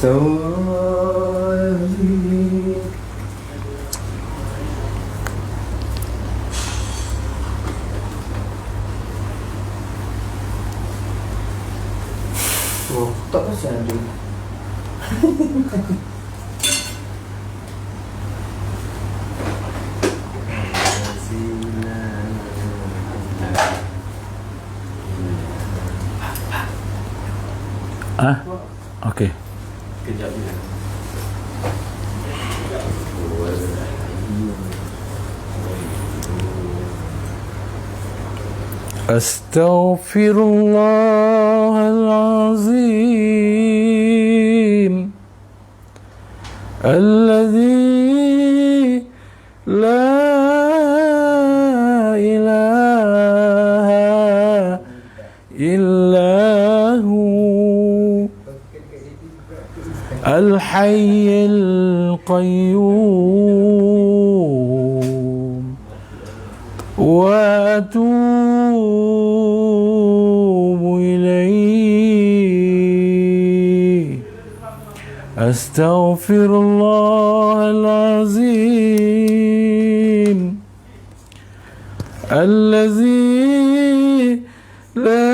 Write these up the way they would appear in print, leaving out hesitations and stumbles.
Astagfirullahaladzim. Oh, tak pasal tu. Okey. Kejap je. Astaghfirullahalazim alladzi la ilaha illahu al-hayyul qayyum wa atubu ilayhi. Astaghfirullahalazim alladzi la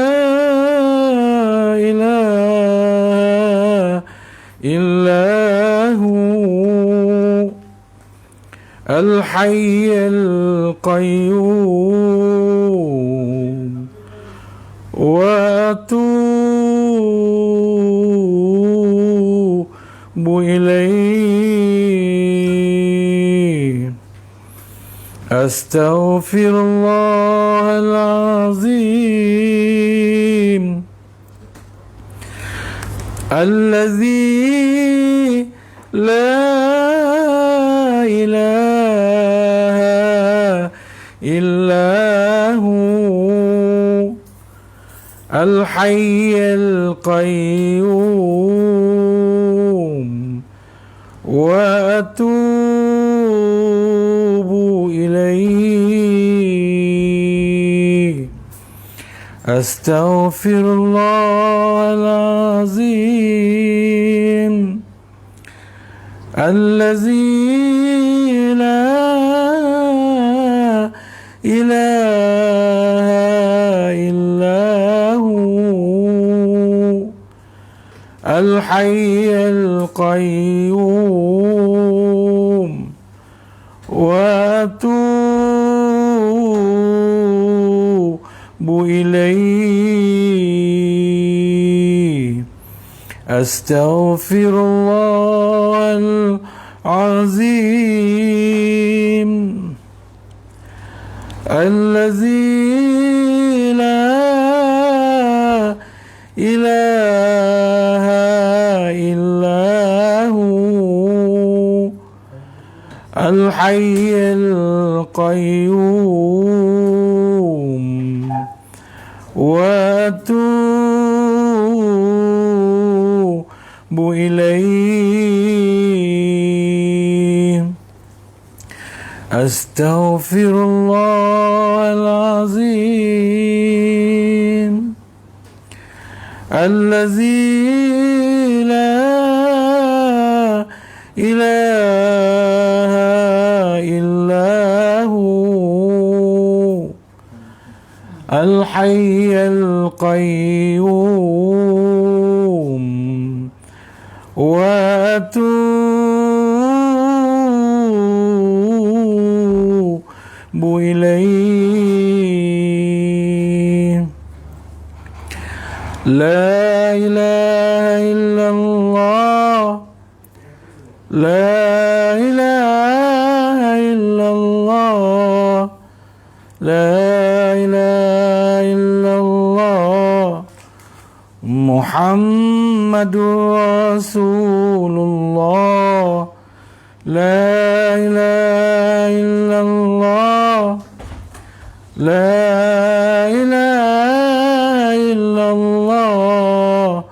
ilaha illahu al-hayyul qayyum wa atubu ilayhi. Astaghfirullahalazim alladzi la ilaha illahu al-hayyul qayyum wa atubu ilayhi. Astaghfirullahalazim alladzi la ilaha illahu al-hayyul qayyum wa atubu ilayhi. Astaghfirullahalazim alladzi la ilaha illahu al-hayyul qayyum wa atubu ilayhi. Astaghfirullahalazim alladzi la ilaha illahu al-hayyul qayyum wa atubu ilayhi. La ilaha illallah, la ilaha illallah, la ilaha illallah, Muhammadur Rasulullah. La ilaha illallah, la ilaha illallah,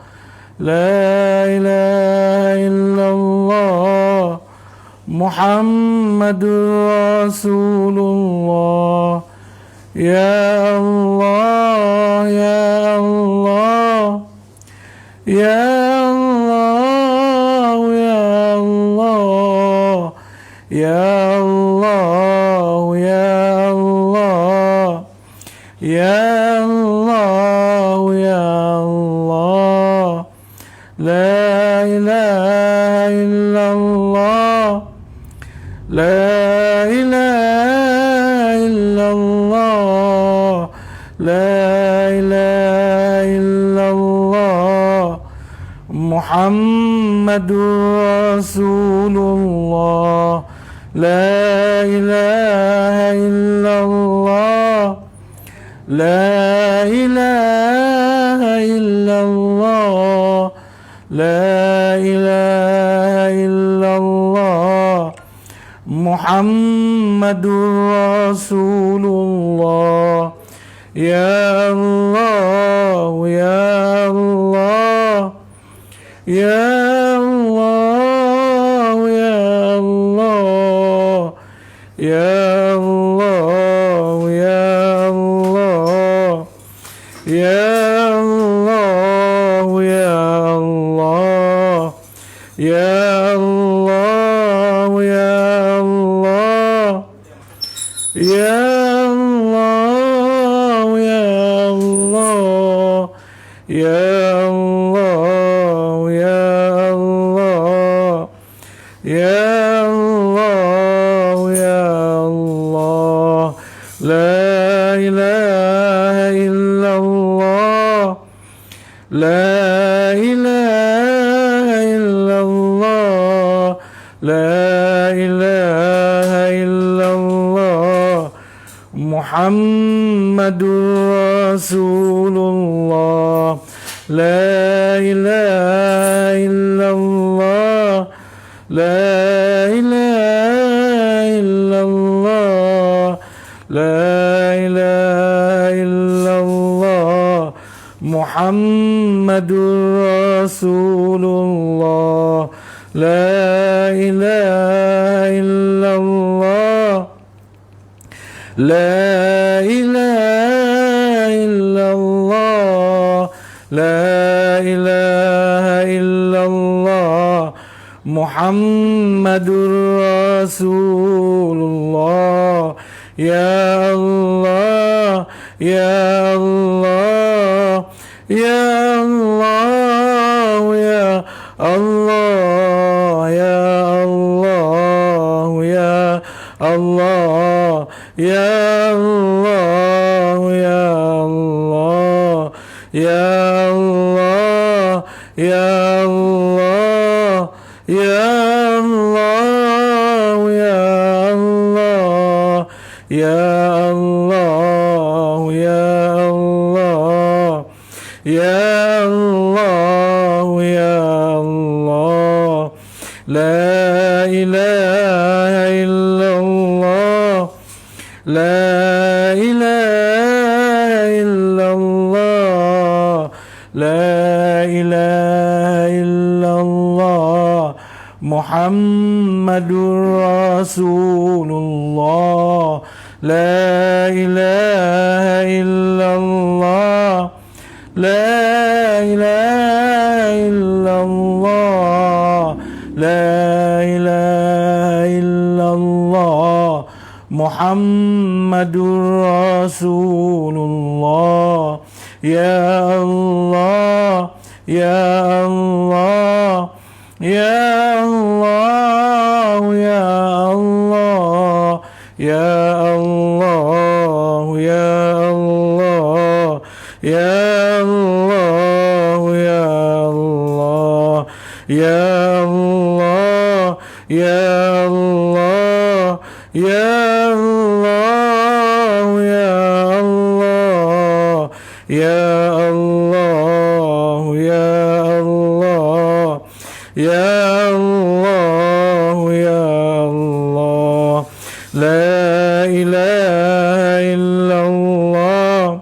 la ilaha illallah, Muhammadur Rasulullah. Ya Allah, ya Allah, ya Allah, يا الله يا الله يا الله يا الله لا إله إلا الله لا إله إلا الله لا إله إلا الله محمد رسول الله لا إله إلا الله لا إله إلا الله لا إله إلا الله محمد رسول الله يا الله يا الله يا الله يا الله يا الله يا الله يا الله يا الله يا الله يا الله يا الله يا الله يا الله يا الله يا الله يا الله لا إله إلا الله لا إله إلا الله لا إله إلا الله محمد رسول الله لا إله إلا الله لا إله إلا الله لا إله إلا الله محمد رسول الله لا إله إلا الله لا إله إلا الله لا إله إلا الله محمد رسول الله يا الله يا الله يا الله يا الله يا الله يا الله يا الله يا الله يا الله يا الله يا الله يا الله يا الله يا الله يا الله يا الله لا إله إلا الله لا إله إلا الله لا إله إلا الله محمد رسول الله لا إله إلا الله لا إله إلا الله لا إله إلا الله محمد رسول الله يا الله يا الله يا الله يا الله يا الله يا الله يا الله يا الله يا الله يا الله يا الله يا الله يا الله يا الله يا الله يا الله لا إله إلا الله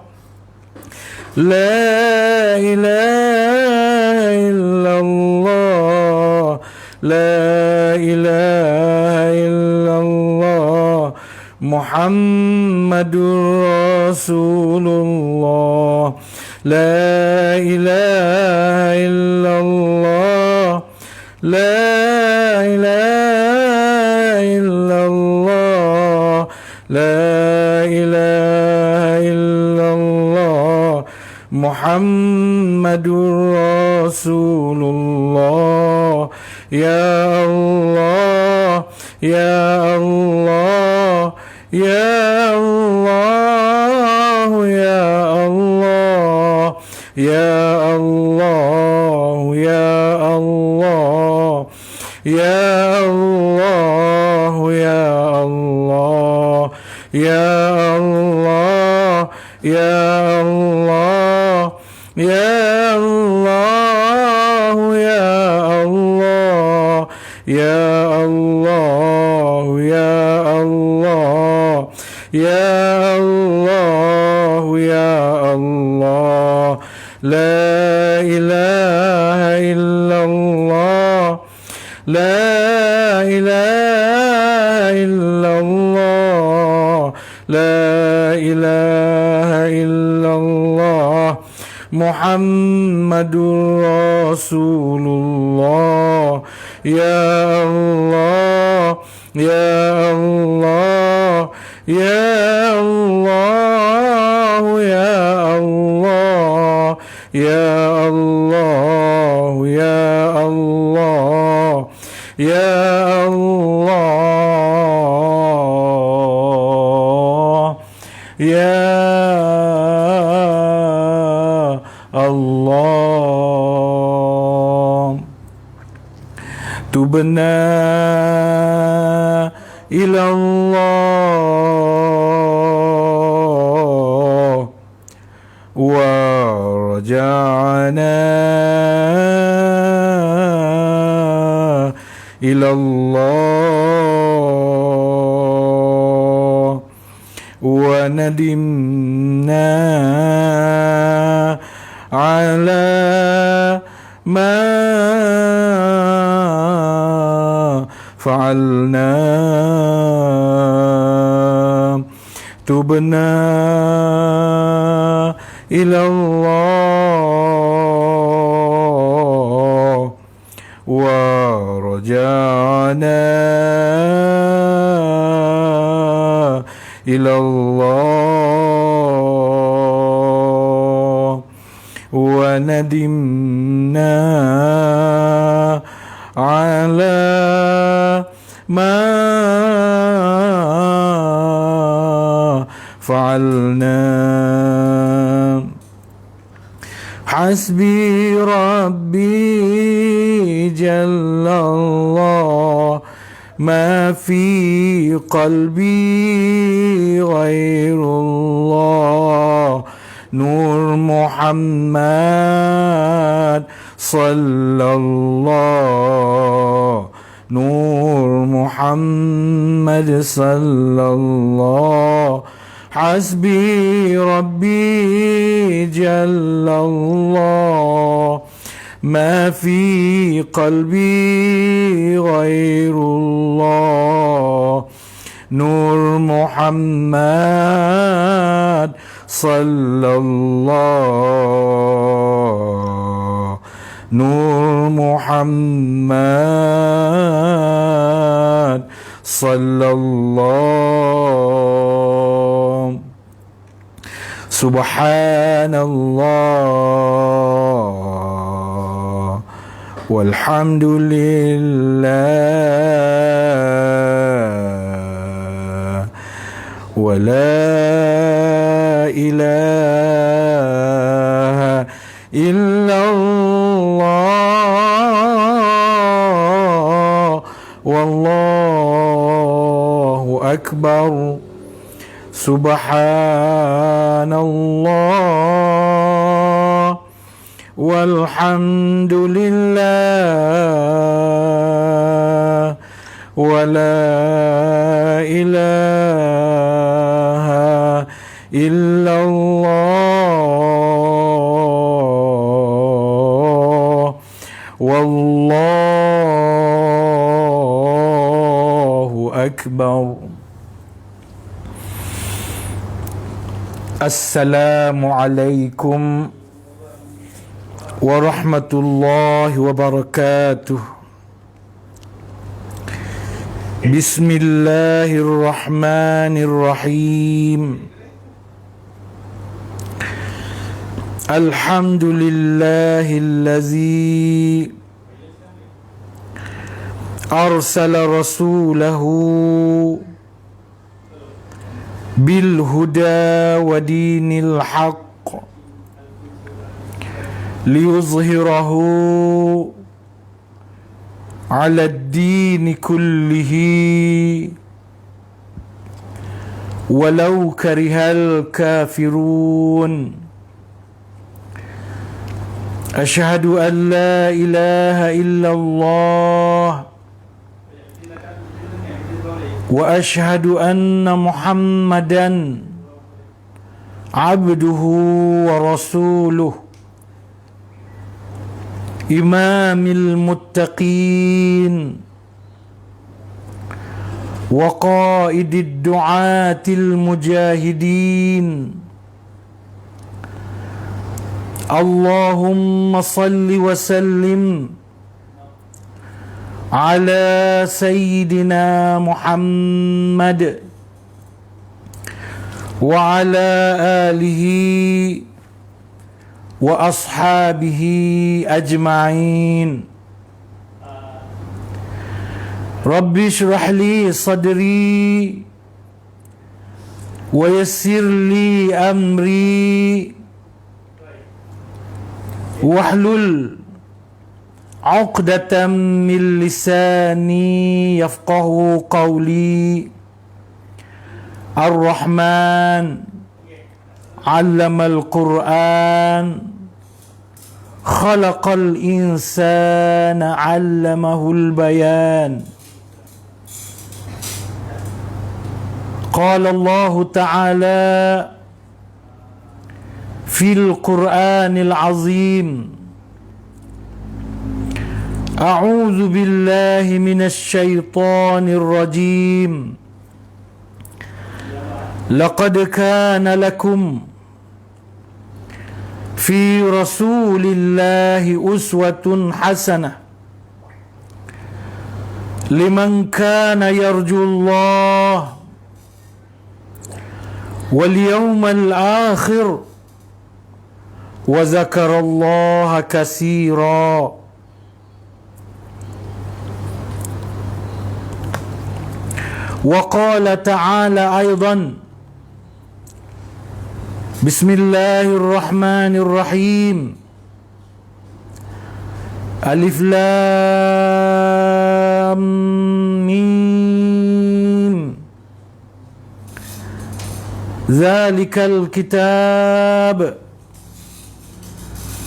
لا إله إلا الله لا إله إلا الله محمد رسول الله لا إله إلا الله لا إله إلا Muhammadur Rasulullah. Ya Allah, Ya Allah, Ya Allah, Ya Allah, Ya Allah, Ya Allah, Ya Allah, Ya Allah, Ya Allah, Ya Allah, Ya Allah, Ya Allah, Ya Allah, Ya Allah, Ya Allah, Ya Allah, La ilaha illallah, La ilaha illallah, La ilaha illallah, Muhammadur Rasulullah. Ya Allah, Ya Allah, Ya Allah, Ya Allah, Ya Allah, Ya Allah, Ya Allah, Ya Allah. Tubna ila Allah wa raja'na ila Allah wa nadimna ala ma fa'alna. Tubna ila Allah wa raja'na ila Allah wa nadimna ala ma fa'alna. Hasbi Rabbi Jallallah, ma fi qalbi ghairullah. Nur Muhammad sallallahu, Nur Muhammad sallallahu. Hasbi Rabbi Jallallah, ma fi qalbi ghairullah. Nur Muhammad sallallahu, Nur Muhammad sallallahu. Subhanallah walhamdulillah wa la ilaha illallah wallahu akbar. Subhanallah walhamdulillah wa la ilaha illallah wallahu akbar. Assalamualaikum warahmatullahi wabarakatuh. Bismillahirrahmanirrahim. Alhamdulillahillazi arsala rasulahu bil huda wa dinil haqq liyuzhirahu ala ad-din kullihi walau karihal kafirun. Asyhadu an la ilaha illallah wa asyhadu anna Muhammadan abduhu wa rasuluh imamil muttaqin wa qaidid du'atil mujahidin. Allahumma salli wa sallim ala sayyidina Muhammad wa ala alihi wa ashabihi ajma'in. Rabbi shrah li sadri wa yassir li amri wahlul 'uqdatam min lisani yafqahu qawli. Ar-Rahman 'allamal Qur'an khalaqal insana 'allamahul bayan. Qala Allah Ta'ala fil Qur'anil Azim, A'udzu billahi minasy syaithanir rajim. Laqad kana lakum fi rasulillahi uswatun hasanah liman kana yarjullah wal yawmal akhir wa zakarallaha katsira. Wa qala ta'ala aidan, Bismillahirrahmanirrahim. Alif Lam Mim. Zalikal kitab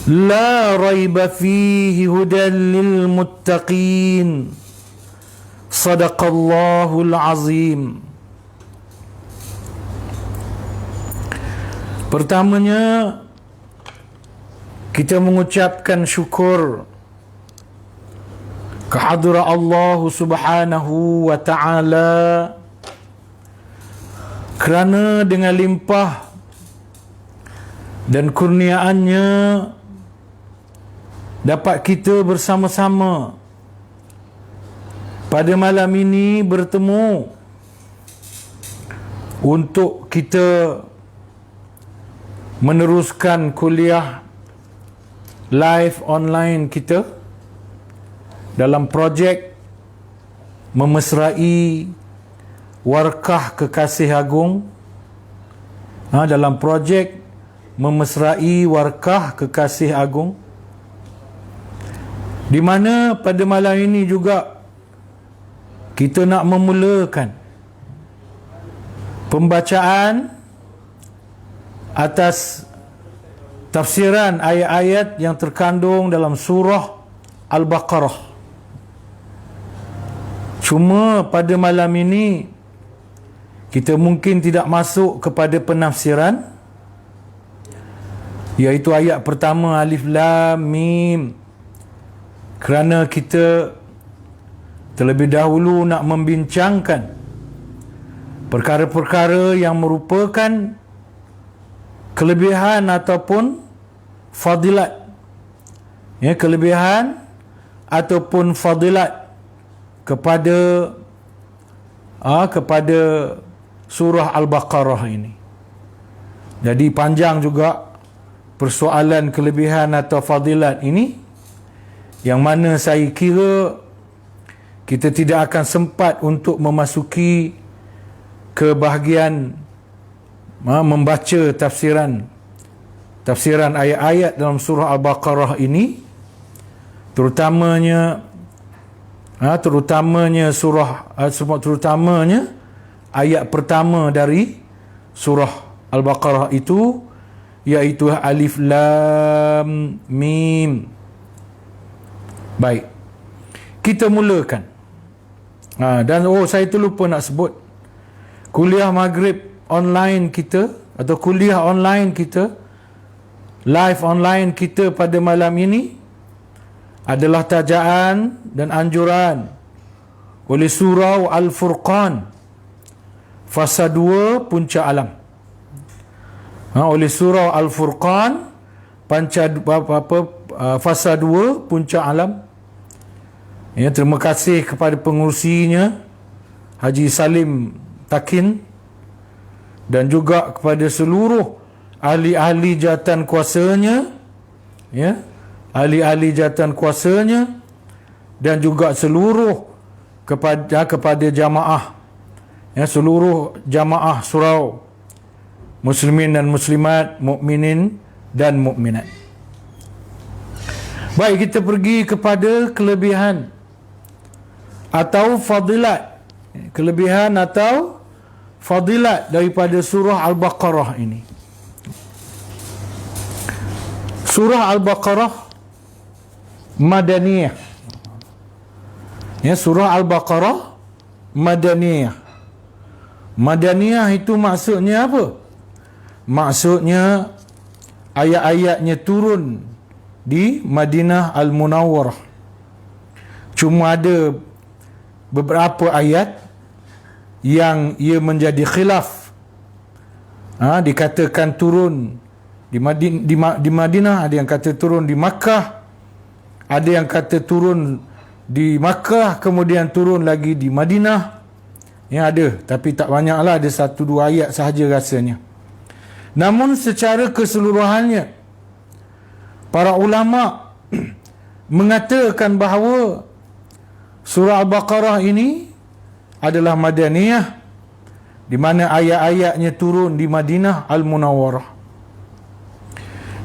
la raiba fihi hudan lil muttaqin. Sadaqallahul azim. Pertamanya, kita mengucapkan syukur kehadrat Allah Subhanahu wa ta'ala kerana dengan limpah dan kurniaannya dapat kita bersama-sama pada malam ini bertemu untuk kita meneruskan kuliah live online kita dalam projek memesrai warkah kekasih agung. Dalam projek memesrai warkah kekasih agung, di mana pada malam ini juga kita nak memulakan pembacaan atas tafsiran ayat-ayat yang terkandung dalam surah Al-Baqarah. Cuma pada malam ini kita mungkin tidak masuk kepada penafsiran, iaitu ayat pertama Alif Lam Mim, kerana kita terlebih dahulu nak membincangkan perkara-perkara yang merupakan kelebihan ataupun fadilat, kelebihan ataupun fadilat kepada surah Al-Baqarah ini. Jadi panjang juga persoalan kelebihan atau fadilat ini, yang mana saya kira kita tidak akan sempat untuk memasuki ke bahagian membaca tafsiran ayat-ayat dalam surah Al-Baqarah ini, terutamanya ayat pertama dari surah Al-Baqarah itu, iaitu Alif Lam Mim. Baik, kita mulakan. Dan saya terlupa nak sebut, kuliah maghrib online kita, atau kuliah online kita, live online kita pada malam ini adalah tajaan dan anjuran oleh surah Al-Furqan, fasa 2 Puncak Alam. Oleh surah Al-Furqan, fasa 2 Puncak Alam. Ya, terima kasih kepada pengurusinya Haji Salim Takin, dan juga kepada seluruh ahli-ahli jawatan kuasanya, ya, ahli-ahli jawatan kuasanya, dan juga seluruh kepada jamaah, ya, seluruh jamaah surau muslimin dan muslimat, mukminin dan mukminat. Baik, kita pergi kepada kelebihan atau fadilat, kelebihan atau fadilat daripada surah Al-Baqarah ini. Surah Al-Baqarah Madaniyah. Ya, surah Al-Baqarah Madaniyah. Madaniyah itu maksudnya apa? Maksudnya ayat-ayatnya turun di Madinah Al-Munawwarah. Cuma ada beberapa ayat yang ia menjadi khilaf. Dikatakan turun di Madinah, ada yang kata turun di Makkah, ada yang kata turun di Makkah kemudian turun lagi di Madinah. Ya, ada, tapi tak banyaklah, ada 1-2 ayat sahaja rasanya. Namun secara keseluruhannya para ulama mengatakan bahawa surah Al-Baqarah ini adalah Madaniyah, di mana ayat-ayatnya turun di Madinah Al-Munawwarah.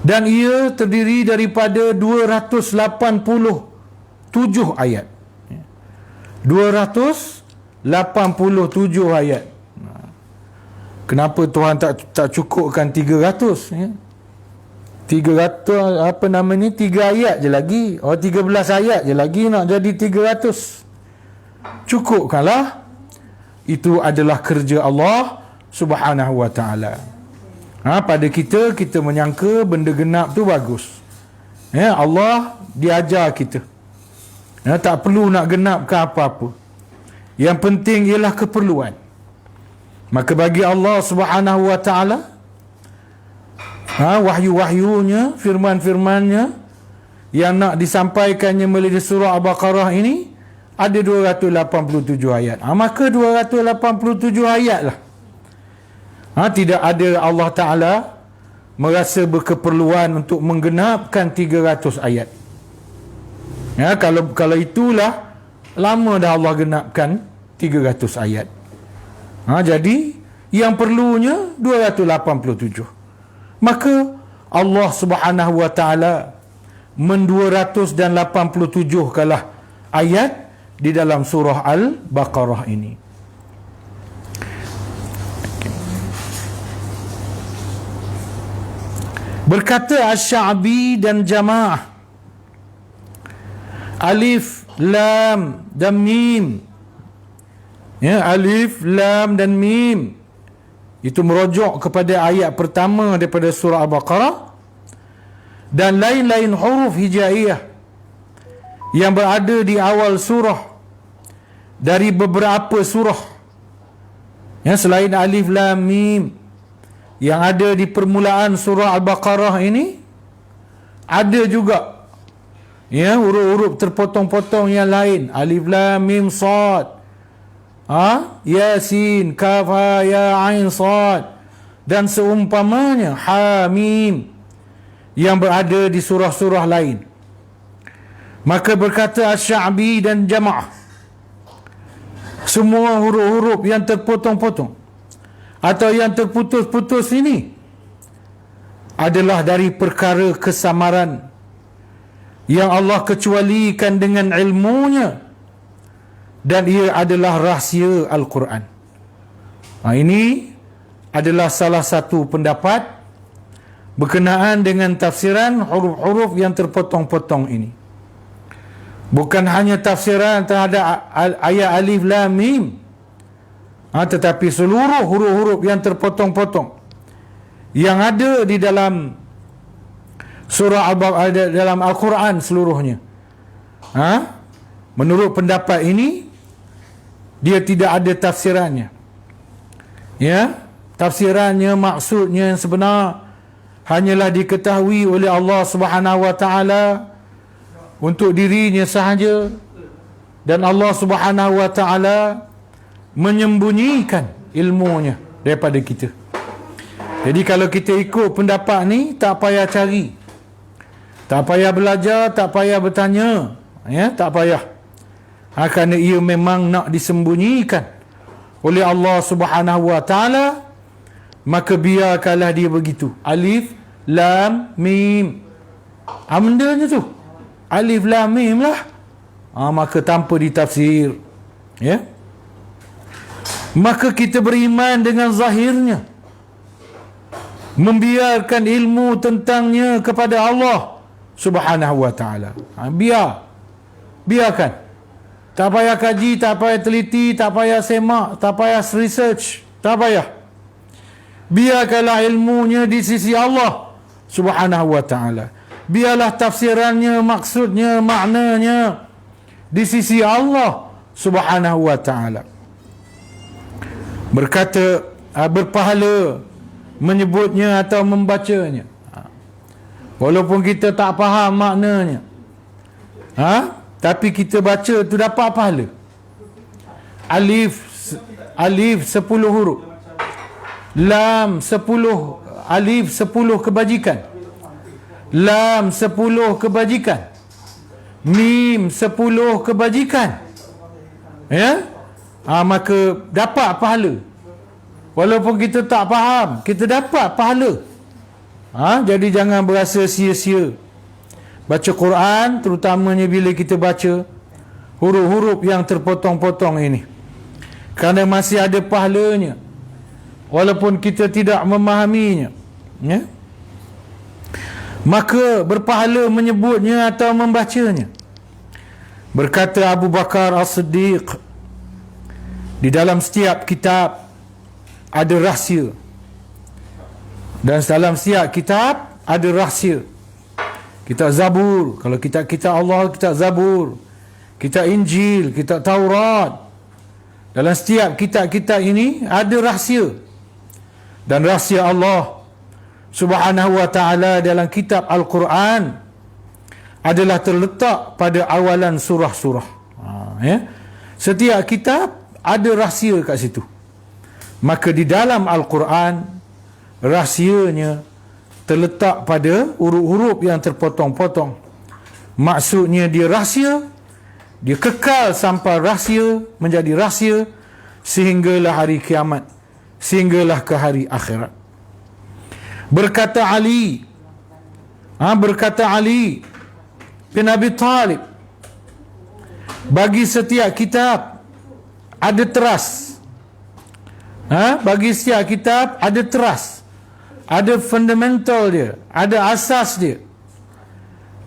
Dan ia terdiri daripada 287 ayat. 287 ayat. Kenapa Tuhan tak cukupkan 300? Ya? 300 apa nama ni, 3 ayat je lagi. 13 ayat je lagi nak jadi 300. Cukupkanlah. Itu adalah kerja Allah Subhanahu wa ta'ala. Pada kita menyangka benda genap tu bagus. Ya, Allah diajar kita. Ya, tak perlu nak genapkan apa-apa. Yang penting ialah keperluan. Maka bagi Allah Subhanahu wa ta'ala, wahyu-wahyunya, firman-firmannya yang nak disampaikannya melalui surah Al-Baqarah ini ada 287 ayat. Maka 287 ayat lah. Tidak ada Allah Ta'ala merasa berkeperluan untuk menggenapkan 300 ayat. Ya, kalau itulah lama dah Allah genapkan 300 ayat. Jadi yang perlunya 287. Maka Allah Subhanahu wa ta'ala men-287 kalah ayat di dalam surah Al-Baqarah ini. Berkata Asy-Sya'bi dan jamaah, Alif Lam dan Mim. Ya, Alif Lam dan Mim itu merujuk kepada ayat pertama daripada surah Al-Baqarah, dan lain-lain huruf hijaiyah yang berada di awal surah dari beberapa surah. Ya, selain Alif Lam Mim yang ada di permulaan surah Al-Baqarah ini, ada juga ya huruf-huruf terpotong-potong yang lain. Alif Lam Mim Sad, Yasin, Kaf, Ha, Ya, Ain, Sad, dan seumpamanya. Ha, Mim. yang berada di surah-surah lain. Maka berkata Asy-Sya'bi dan Jamaah, semua huruf-huruf yang terpotong-potong atau yang terputus-putus ini adalah dari perkara kesamaran yang Allah kecualikan dengan ilmunya, dan ia adalah rahsia Al-Quran. Ini adalah salah satu pendapat berkenaan dengan tafsiran huruf-huruf yang terpotong-potong ini. Bukan hanya tafsiran terhadap ayat Alif Lam Mim, tetapi seluruh huruf-huruf yang terpotong-potong yang ada di dalam surah dalam Al-Quran seluruhnya. Menurut pendapat ini, dia tidak ada tafsirannya. Tafsirannya, maksudnya yang sebenar hanyalah diketahui oleh Allah Subhanahu wa taala untuk dirinya sahaja, dan Allah Subhanahu wa taala menyembunyikan ilmunya daripada kita. Jadi kalau kita ikut pendapat ni, tak payah cari, tak payah belajar, tak payah bertanya, tak payah. Kerana ia memang nak disembunyikan oleh Allah Subhanahu wa taala, maka biarkanlah dia begitu. Alif Lam Mim, bendanya tu Alif Lam Mim lah. Maka tanpa ditafsir, maka kita beriman dengan zahirnya, membiarkan ilmu tentangnya kepada Allah Subhanahu wa taala. Biarkan. Tak payah kaji, tak payah teliti, tak payah semak, tak payah research, tak payah. Biarkanlah ilmunya di sisi Allah Subhanahu wa taala. Biarlah tafsirannya, maksudnya, maknanya di sisi Allah Subhanahu wa taala. Berkata berpahala menyebutnya atau membacanya, walaupun kita tak faham maknanya, tapi kita baca tu dapat pahala. Alif 10 huruf, Lam 10, Alif 10 kebajikan, Lam 10 kebajikan, Mim 10 kebajikan, maka dapat pahala. Walaupun kita tak faham, kita dapat pahala. Jadi jangan berasa sia-sia baca Quran, terutamanya bila kita baca huruf-huruf yang terpotong-potong ini, kerana masih ada pahalanya walaupun kita tidak memahaminya. Maka berpahala menyebutnya atau membacanya. Berkata Abu Bakar As-Siddiq, di dalam setiap kitab ada rahsia, dan dalam setiap kitab ada rahsia. Kitab Zabur, kalau kitab Allah, kitab Zabur, kitab Injil, kitab Taurat, dalam setiap kitab-kitab ini ada rahsia. Dan rahsia Allah Subhanahu wa ta'ala dalam kitab Al-Quran adalah terletak pada awalan surah-surah. Setiap kitab ada rahsia kat situ. Maka di dalam Al-Quran, rahsianya terletak pada huruf-huruf yang terpotong-potong. Maksudnya dia rahsia, dia kekal sampai rahsia, menjadi rahsia sehinggalah hari kiamat, sehinggalah ke hari akhirat. Berkata Ali bin Abi Talib, bagi setiap kitab ada teras. Bagi setiap kitab ada teras, ada fundamental dia, ada asas dia.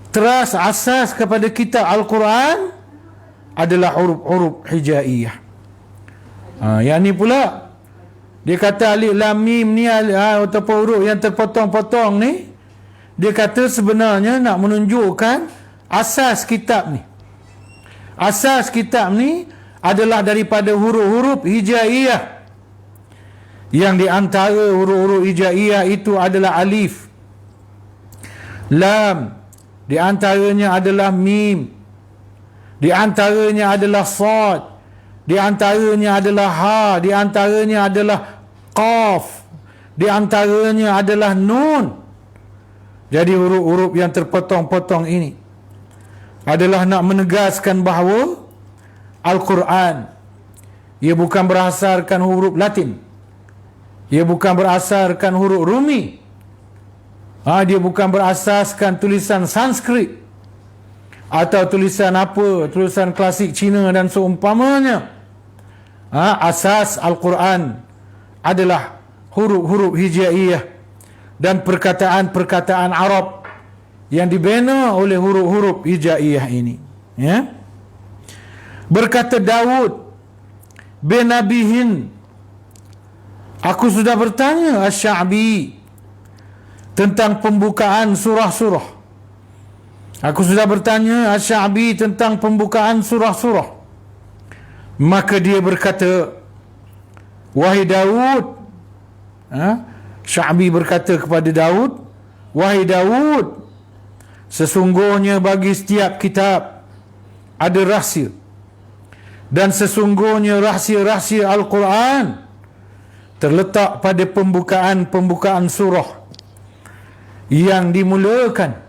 Teras, asas kepada kitab Al-Quran adalah huruf-huruf hijaiyah. Yang ni pula dia kata Alif Lam Mim ni, ataupun huruf yang terpotong-potong ni, dia kata sebenarnya nak menunjukkan asas kitab ni. Asas kitab ni adalah daripada huruf-huruf hijaiyah. Yang di antara huruf-huruf hijaiyah itu adalah alif, lam, di antaranya adalah mim, di antaranya adalah sad, di antaranya adalah ha, di antaranya adalah qaf, di antaranya adalah nun. Jadi huruf-huruf yang terpotong-potong ini adalah nak menegaskan bahawa Al-Quran ia bukan berasaskan huruf Latin, ia bukan berasaskan huruf Rumi, dia bukan berasaskan tulisan Sanskrit atau tulisan tulisan klasik Cina dan seumpamanya. Asas Al-Quran adalah huruf-huruf hijaiyah dan perkataan-perkataan Arab yang dibina oleh huruf-huruf hijaiyah ini. Ya. Berkata Daud bin Nabihin, aku sudah bertanya Asy-Sya'bi tentang pembukaan surah-surah. Aku sudah bertanya Asy-Sya'bi tentang pembukaan surah-surah. Maka dia berkata, wahai Daud, Sya'bi berkata kepada Daud, wahai Daud, sesungguhnya bagi setiap kitab ada rahsia, dan sesungguhnya rahsia-rahsia Al-Quran terletak pada pembukaan surah yang dimulakan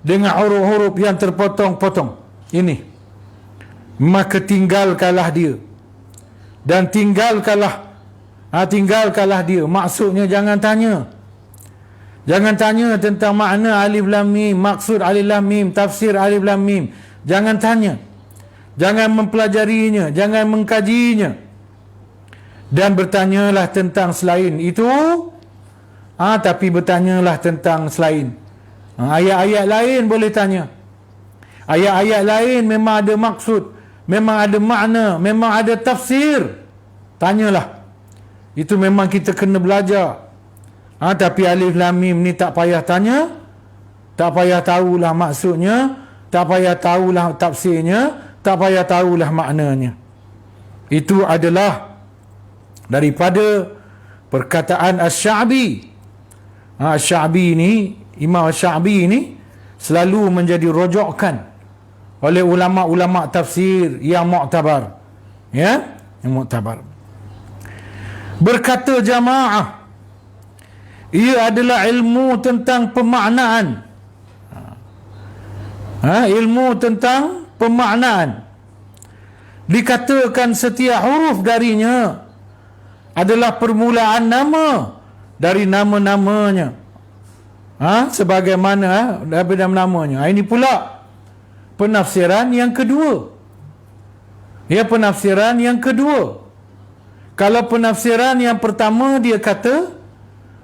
dengan huruf-huruf yang terpotong-potong ini. Maka tinggalkanlah dia, dan tinggalkanlah dia. Maksudnya jangan tanya tentang makna alif lam mim, maksud alif lam mim, tafsir alif lam mim. Jangan tanya, jangan mempelajarinya, jangan mengkajinya, dan bertanyalah tentang selain itu. Tapi bertanyalah tentang selain. Ayat-ayat lain boleh tanya. Ayat-ayat lain memang ada maksud, memang ada makna, memang ada tafsir. Tanyalah. Itu memang kita kena belajar. Tapi alif lam mim ni tak payah tanya, tak payah tahulah maksudnya, tak payah tahulah tafsirnya, tak payah tahulah maknanya. Itu adalah daripada perkataan Asy-Sya'bi. Asy-Sya'bi ni, Imam Asy-Sya'bi ni selalu menjadi rujukan oleh ulama-ulama tafsir yang muktabar. Ya, yang muktabar. Berkata Jamaah, ia adalah ilmu tentang pemaknaan. Ilmu tentang pemaknaan. Dikatakan setiap huruf darinya adalah permulaan nama dari nama-namanya. Sebagaimana daripada namanya. Ini pula penafsiran yang kedua. Ya, penafsiran yang kedua. Kalau penafsiran yang pertama dia kata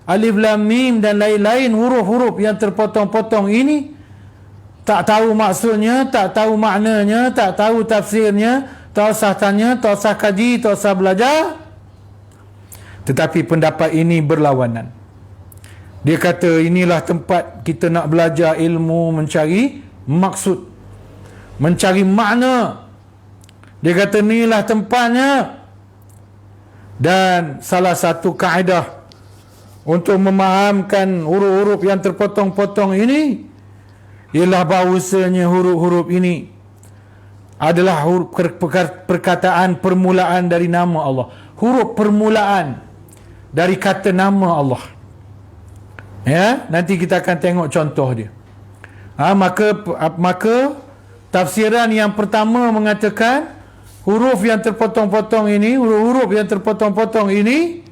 alif lam mim dan lain-lain huruf-huruf yang terpotong-potong ini tak tahu maksudnya, tak tahu maknanya, tak tahu tafsirnya, tak usah tanya, tak usah kaji, tak usah belajar. Tetapi pendapat ini berlawanan. Dia kata inilah tempat kita nak belajar ilmu, mencari maksud, mencari makna. Dia kata inilah tempatnya. Dan salah satu kaedah untuk memahamkan huruf-huruf yang terpotong-potong ini ialah bahawasanya huruf-huruf ini adalah huruf perkataan permulaan dari nama Allah. Huruf permulaan dari kata nama Allah. Ya, nanti kita akan tengok contoh dia. Maka tafsiran yang pertama mengatakan huruf yang terpotong-potong ini, huruf-huruf yang terpotong-potong ini,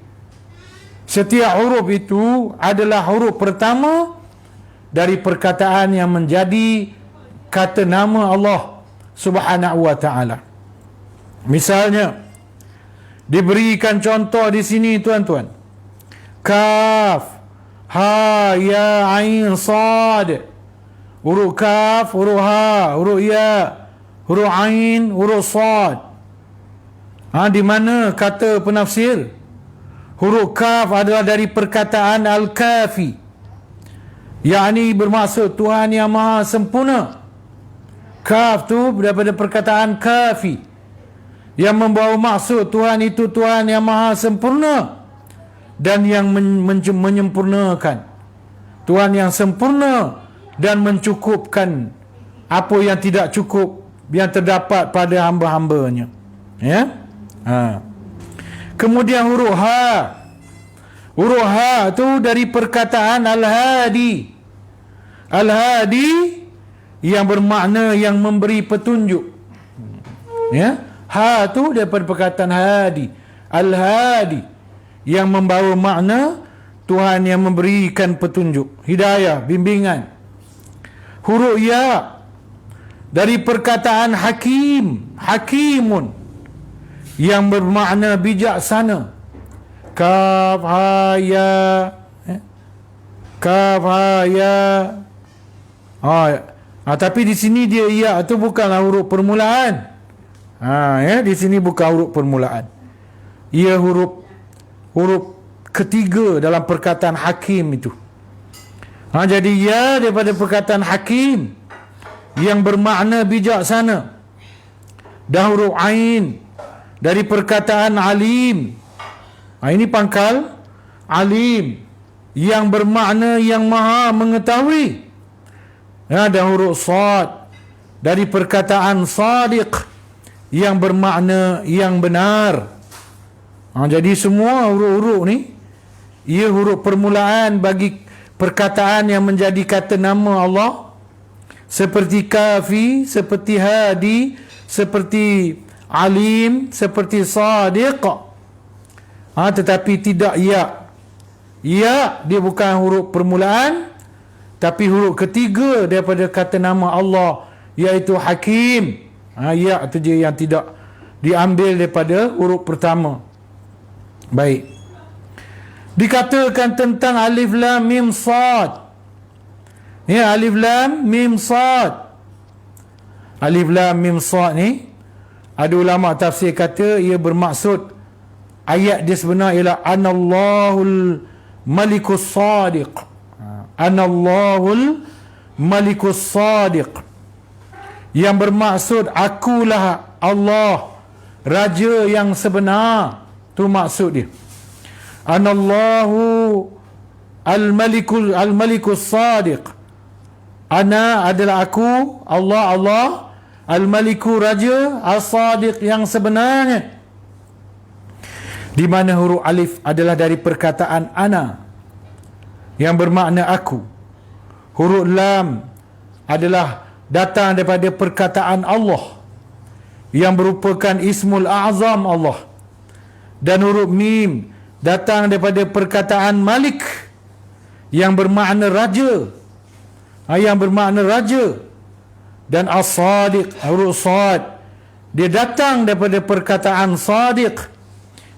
setiap huruf itu adalah huruf pertama dari perkataan yang menjadi kata nama Allah Subhanahu wa ta'ala. Misalnya diberikan contoh di sini tuan-tuan. Kaf, ha, ya, ain, sad. Huruf kaf, huruf ha, huruf ya, huruf ain, huruf sad. Di mana kata penafsir huruf kaf adalah dari perkataan al-kafi, yakni bermaksud Tuhan yang maha sempurna. Kaf tu daripada perkataan kafi yang membawa maksud Tuhan itu Tuhan yang maha sempurna dan yang menyempurnakan. Tuhan yang sempurna dan mencukupkan apa yang tidak cukup yang terdapat pada hamba-hambanya. Ya. Kemudian huruf ha. Huruf ha tu dari perkataan al-hadi. Al-hadi yang bermakna yang memberi petunjuk. Ya, ha tu daripada perkataan hadi. Al-hadi yang membawa makna Tuhan yang memberikan petunjuk, hidayah, bimbingan. Huruf ya dari perkataan hakim, hakimun yang bermakna bijaksana. Kaf ha ya, kaf ha ya. Tapi di sini dia ya tu bukanlah huruf permulaan. Di sini bukan huruf permulaan. Ia huruf ketiga dalam perkataan hakim itu. Jadi ya daripada perkataan hakim yang bermakna bijaksana. Dan huruf ain dari perkataan alim. Ini pangkal alim yang bermakna yang maha mengetahui. Dan huruf sad dari perkataan sadiq yang bermakna yang benar. Jadi semua huruf-huruf ni ia huruf permulaan bagi perkataan yang menjadi kata nama Allah, seperti kafi, seperti hadi, seperti alim, seperti sadiq. Tetapi tidak ya. Ya dia bukan huruf permulaan, tapi huruf ketiga daripada kata nama Allah, iaitu hakim. Ya itu dia yang tidak diambil daripada huruf pertama. Baik. Dikatakan tentang alif lam mim sad. Ya, alif lam mim sad. Alif lam mim sad ni ada ulama tafsir kata ia bermaksud ayat dia sebenar ialah Anallahul Malikus Sadiq. Anallahul Malikus Sadiq, yang bermaksud akulah Allah, Raja yang sebenar. Tu maksud dia. Anallahu Al-Malikus Sadiq. Ana adalah aku, Allah Al-Maliku, Raja, As-Sadiq yang sebenarnya. Di mana huruf alif adalah dari perkataan ana yang bermakna aku. Huruf lam adalah datang daripada perkataan Allah yang merupakan Ismul A'zam Allah. Dan huruf mim datang daripada perkataan Malik yang bermakna raja. Yang bermakna raja. Dan As-Sadiq, huruf sad, dia datang daripada perkataan Sadiq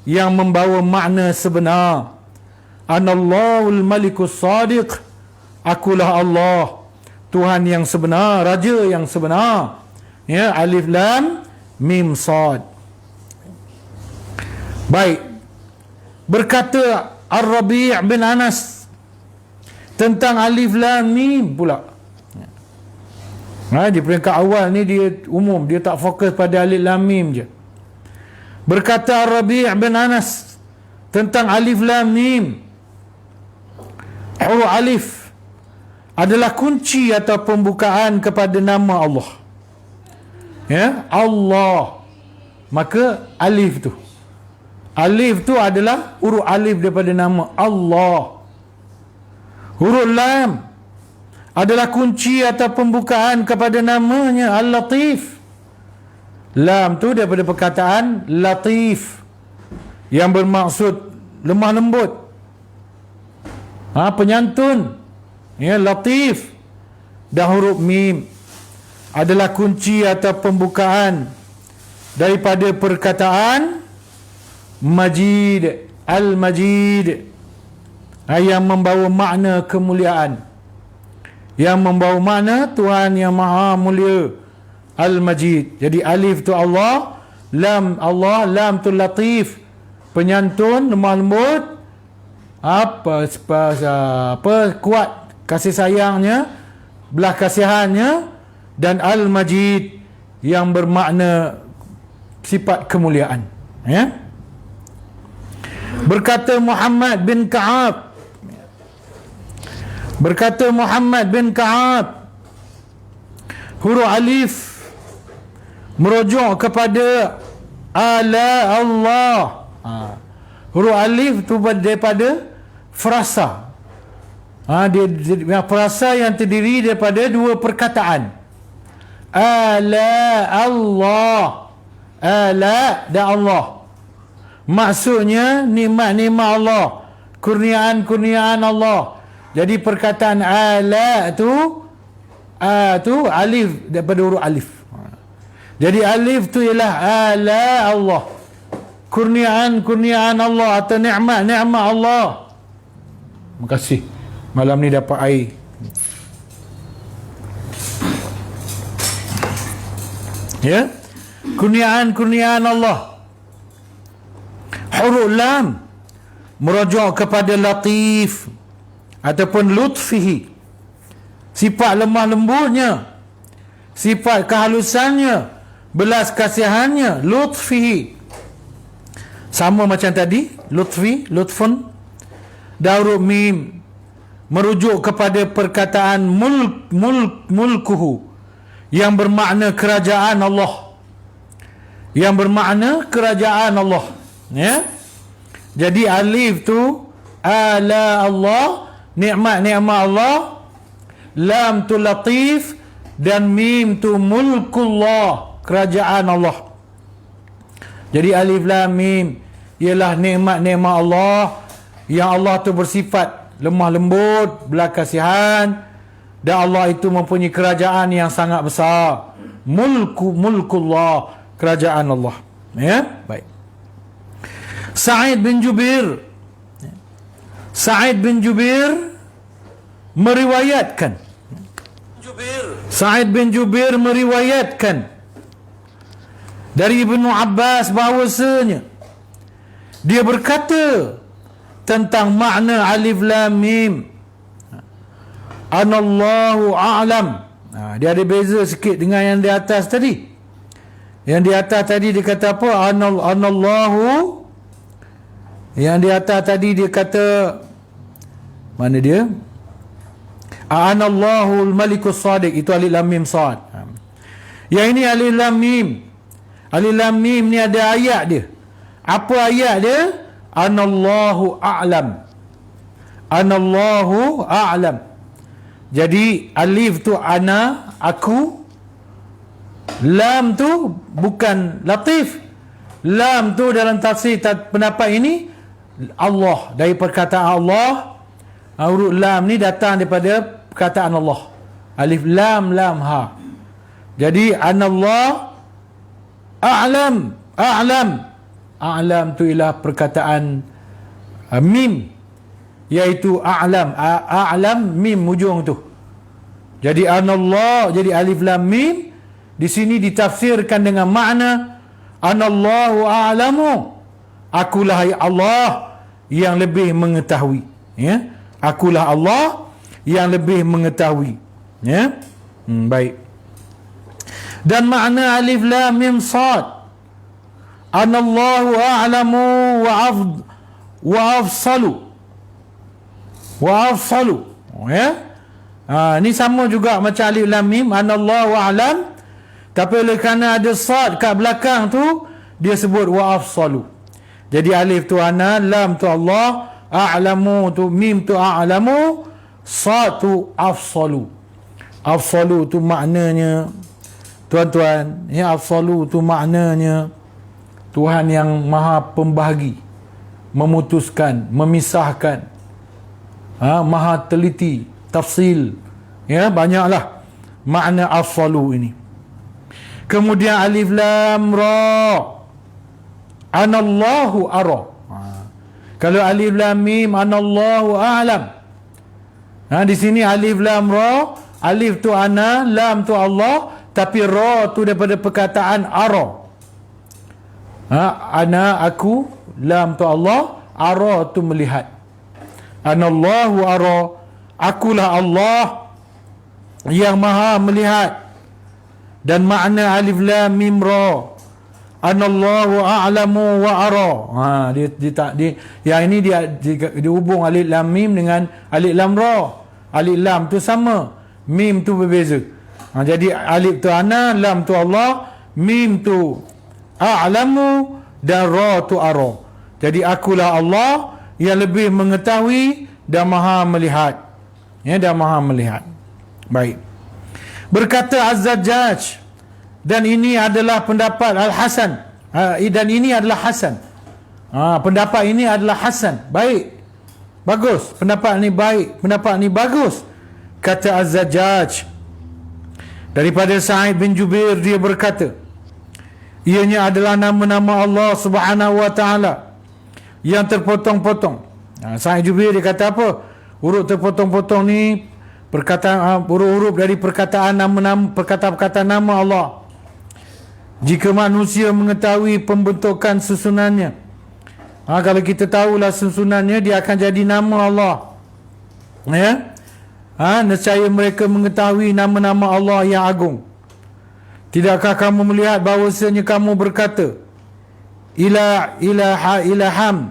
yang membawa makna sebenar. Anallahul Malikus Sadiq. Akulah Allah, Tuhan yang sebenar, Raja yang sebenar. Ya, alif lam mim sad. Baik. Berkata Ar-Rabi' bin Anas tentang alif lam mim pula. Di peringkat awal ni dia umum, dia tak fokus pada alif lam mim je. Berkata Ar-Rabi' bin Anas tentang alif lam mim. Huruf alif adalah kunci atau pembukaan kepada nama Allah. Ya, Allah. Maka alif tu. Alif tu adalah huruf alif daripada nama Allah. Huruf lam adalah kunci atau pembukaan kepada namanya Al-Latif. Lam tu daripada perkataan Latif yang bermaksud lemah lembut. Penyantun. Ya, Latif. Dan huruf mim adalah kunci atau pembukaan daripada perkataan Majid, Al-Majid, yang membawa makna kemuliaan, yang membawa makna Tuhan yang maha mulia, Al-Majid. Jadi alif tu Allah, lam Allah, lam tu Latif, penyantun, lemah lembut, kuat kasih sayangnya, belah kasihannya, dan Al-Majid yang bermakna sifat kemuliaan. Ya. Berkata Muhammad bin Ka'ab, huruf alif merujuk kepada ala Allah. Huruf alif tu daripada frasa. Dia perasa yang terdiri daripada dua perkataan. Ala Allah. Ala dan Allah. Maksudnya nikmat-nikmat Allah, kurniaan-kurniaan Allah. Jadi perkataan ala tu alif daripada huruf alif. Jadi alif tu ialah ala Allah, kurniaan Allah atau nikmat Allah. Terima kasih. Malam ni dapat air. Ya, kurniaan Allah. Huruf lam merujuk kepada latif ataupun lutfihi, sifat lemah lembutnya, sifat kehalusannya, belas kasihannya. Lutfihi sama macam tadi, lutfun. Dan huruf mim merujuk kepada perkataan mulkuhu yang bermakna kerajaan Allah, ya. Jadi alif tu ala Allah, nikmat-nikmat Allah. Lam tu latif dan mim tu mulkullah, kerajaan Allah. Jadi alif lam mim ialah nikmat-nikmat Allah, yang Allah tu bersifat lemah lembut, belas kasihan, dan Allah itu mempunyai kerajaan yang sangat besar. Mulkullah, kerajaan Allah. Ya, baik. Sa'id bin Jubair meriwayatkan dari Ibnu Abbas bahawasanya dia berkata tentang makna alif lam mim, anallahu a'lam. Dia ada beza sikit dengan yang di atas tadi. Yang di atas tadi dia kata apa? Anallahu. Yang di atas tadi dia kata, mana dia? Anallahu al-malikus sadiq. Itu alif lam mim sad. Yang ini alif lam mim. Alif lam mim ni ada ayat dia. Apa ayat dia? Anallahu a'lam. Anallahu a'lam. Jadi alif tu ana, aku. Lam tu bukan latif. Lam tu dalam tafsir pendapat ini Allah, dari perkataan Allah. Huruf lam ni datang daripada perkataan Allah. Alif lam lam ha. Jadi anallah a'lam. A'lam tu ialah perkataan mim, iaitu a'lam mim ujung tu. Jadi anallah, jadi alif lam mim di sini ditafsirkan dengan makna anallahu a'lamu, akulah Allah yang lebih mengetahui, ya. Akulah Allah yang lebih mengetahui, ya. Baik. Dan makna alif lam mim sad, anallahu a'lamu wa afsalu, ya. Ni sama juga macam alif lam mim, anallahu a'lam, tapi oleh kerana ada sad kat belakang tu dia sebut wa afsalu. Jadi alif tu ana, lam tu Allah, a'lamu tu mim tu a'lamu, sad tu afsalu. Afsalu tu maknanya, tuan-tuan, ya, afsalu tu maknanya Tuhan yang maha pembahagi, memutuskan, memisahkan, maha teliti, tafsil, ya, banyaklah makna afsalu ini. Kemudian alif lam ra, anallahu ara. Kalau alif lam mim, anallahu a'lam. Di sini alif lam ra, alif tu ana, lam tu Allah, tapi ra tu daripada perkataan ara. Ana, aku, lam tu Allah, ara tu melihat. Anallahu ara, akulah Allah yang maha melihat. Dan makna alif lam mim ra, anallahu a'lamu wa ara. Yang ini dia hubung alif lam mim dengan alif lam ra. Alif lam tu sama, mim tu berbeza. Jadi alif tu ana, lam tu Allah, mim tu a'lamu, dan ra tu ara. Jadi akulah Allah yang lebih mengetahui dan maha melihat. Ya, dan Maha melihat. Baik. Berkata Az-Zajjaj, dan ini adalah pendapat Al-Hasan, dan ini adalah Hasan. Pendapat ini adalah Hasan. Baik. Bagus. Pendapat ini baik. Pendapat ini bagus. Kata Az-Zajjaj. Daripada Sa'id bin Jubair, dia berkata, ianya adalah nama-nama Allah Subhanahu wa ta'ala yang terpotong-potong. Sa'id Jubair dia kata apa? Huruf terpotong-potong ni perkataan, huruf-huruf dari perkataan nama-nama, perkataan-perkataan nama Allah. Jika manusia mengetahui pembentukan susunannya, kalau kita tahulah susunannya, dia akan jadi nama Allah. Ya? Nescaya mereka mengetahui nama-nama Allah yang agung. Tidakkah kamu melihat bahawasanya kamu berkata ilahamim,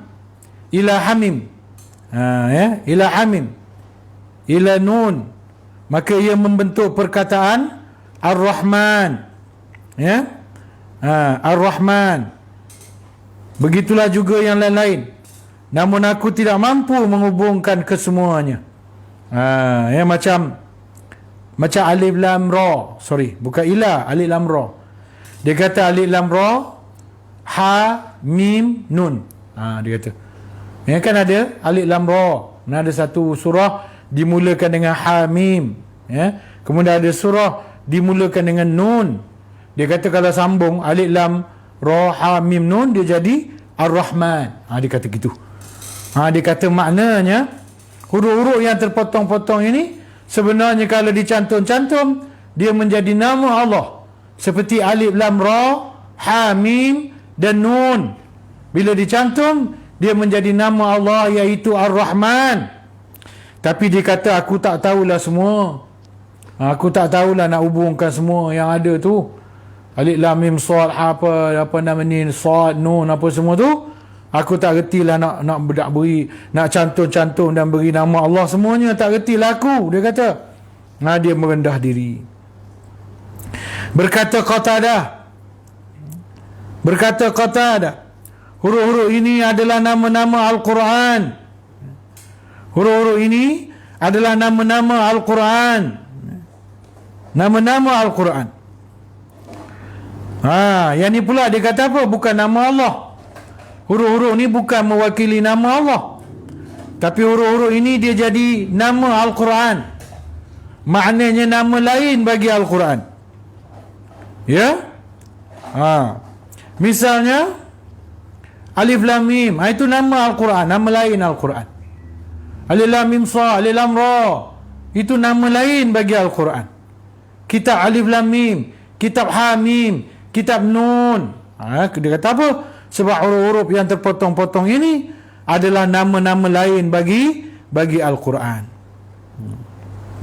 ilahamim, ila nun, maka ia membentuk perkataan Ar-Rahman. Ya? Ar-Rahman. Begitulah juga yang lain-lain. Namun aku tidak mampu menghubungkan kesemuanya. Macam alif lam ra. Sorry, bukan ila, alif lam ra. Dia kata alif lam ra, ha mim nun. Dia kata. Ya, kan ada alif lam ra. Ada satu surah dimulakan dengan ha mim. Ya. Kemudian ada surah dimulakan dengan nun. Dia kata kalau sambung alif lam ra ha mim nun, dia jadi Ar-Rahman. Dia kata gitu. Dia kata maknanya huruf-huruf yang terpotong-potong ini sebenarnya kalau dicantum-cantum dia menjadi nama Allah. Seperti alif lam ra, ha mim dan nun. Bila dicantum dia menjadi nama Allah, iaitu Ar-Rahman. Tapi dia kata aku tak tahulah semua. Aku tak tahulah nak hubungkan semua yang ada tu. Alif lam mim sad, apa nama ni, sad, nun, apa semua tu, aku tak retilah nak beri, nak cantum-cantum dan beri nama Allah semuanya, tak retilah aku, dia kata. Dia merendah diri. Berkata Qatadah, huruf-huruf ini adalah nama-nama Al-Quran. Huruf-huruf ini adalah nama-nama Al-Quran. Nama-nama Al-Quran. Yang ni pula dia kata apa? Bukan nama Allah. Huruf-huruf ni bukan mewakili nama Allah, tapi huruf-huruf ini dia jadi nama Al-Quran. Maknanya nama lain bagi Al-Quran. Ya? Misalnya alif lam mim, itu nama Al-Quran, nama lain Al-Quran. Alif lam mim sad, alif lam ra, itu nama lain bagi Al-Quran. Kitab alif lam mim, kitab ha mim, kitab nun. Dia kata apa? Sebab huruf-huruf yang terpotong-potong ini adalah nama-nama lain bagi Al-Quran.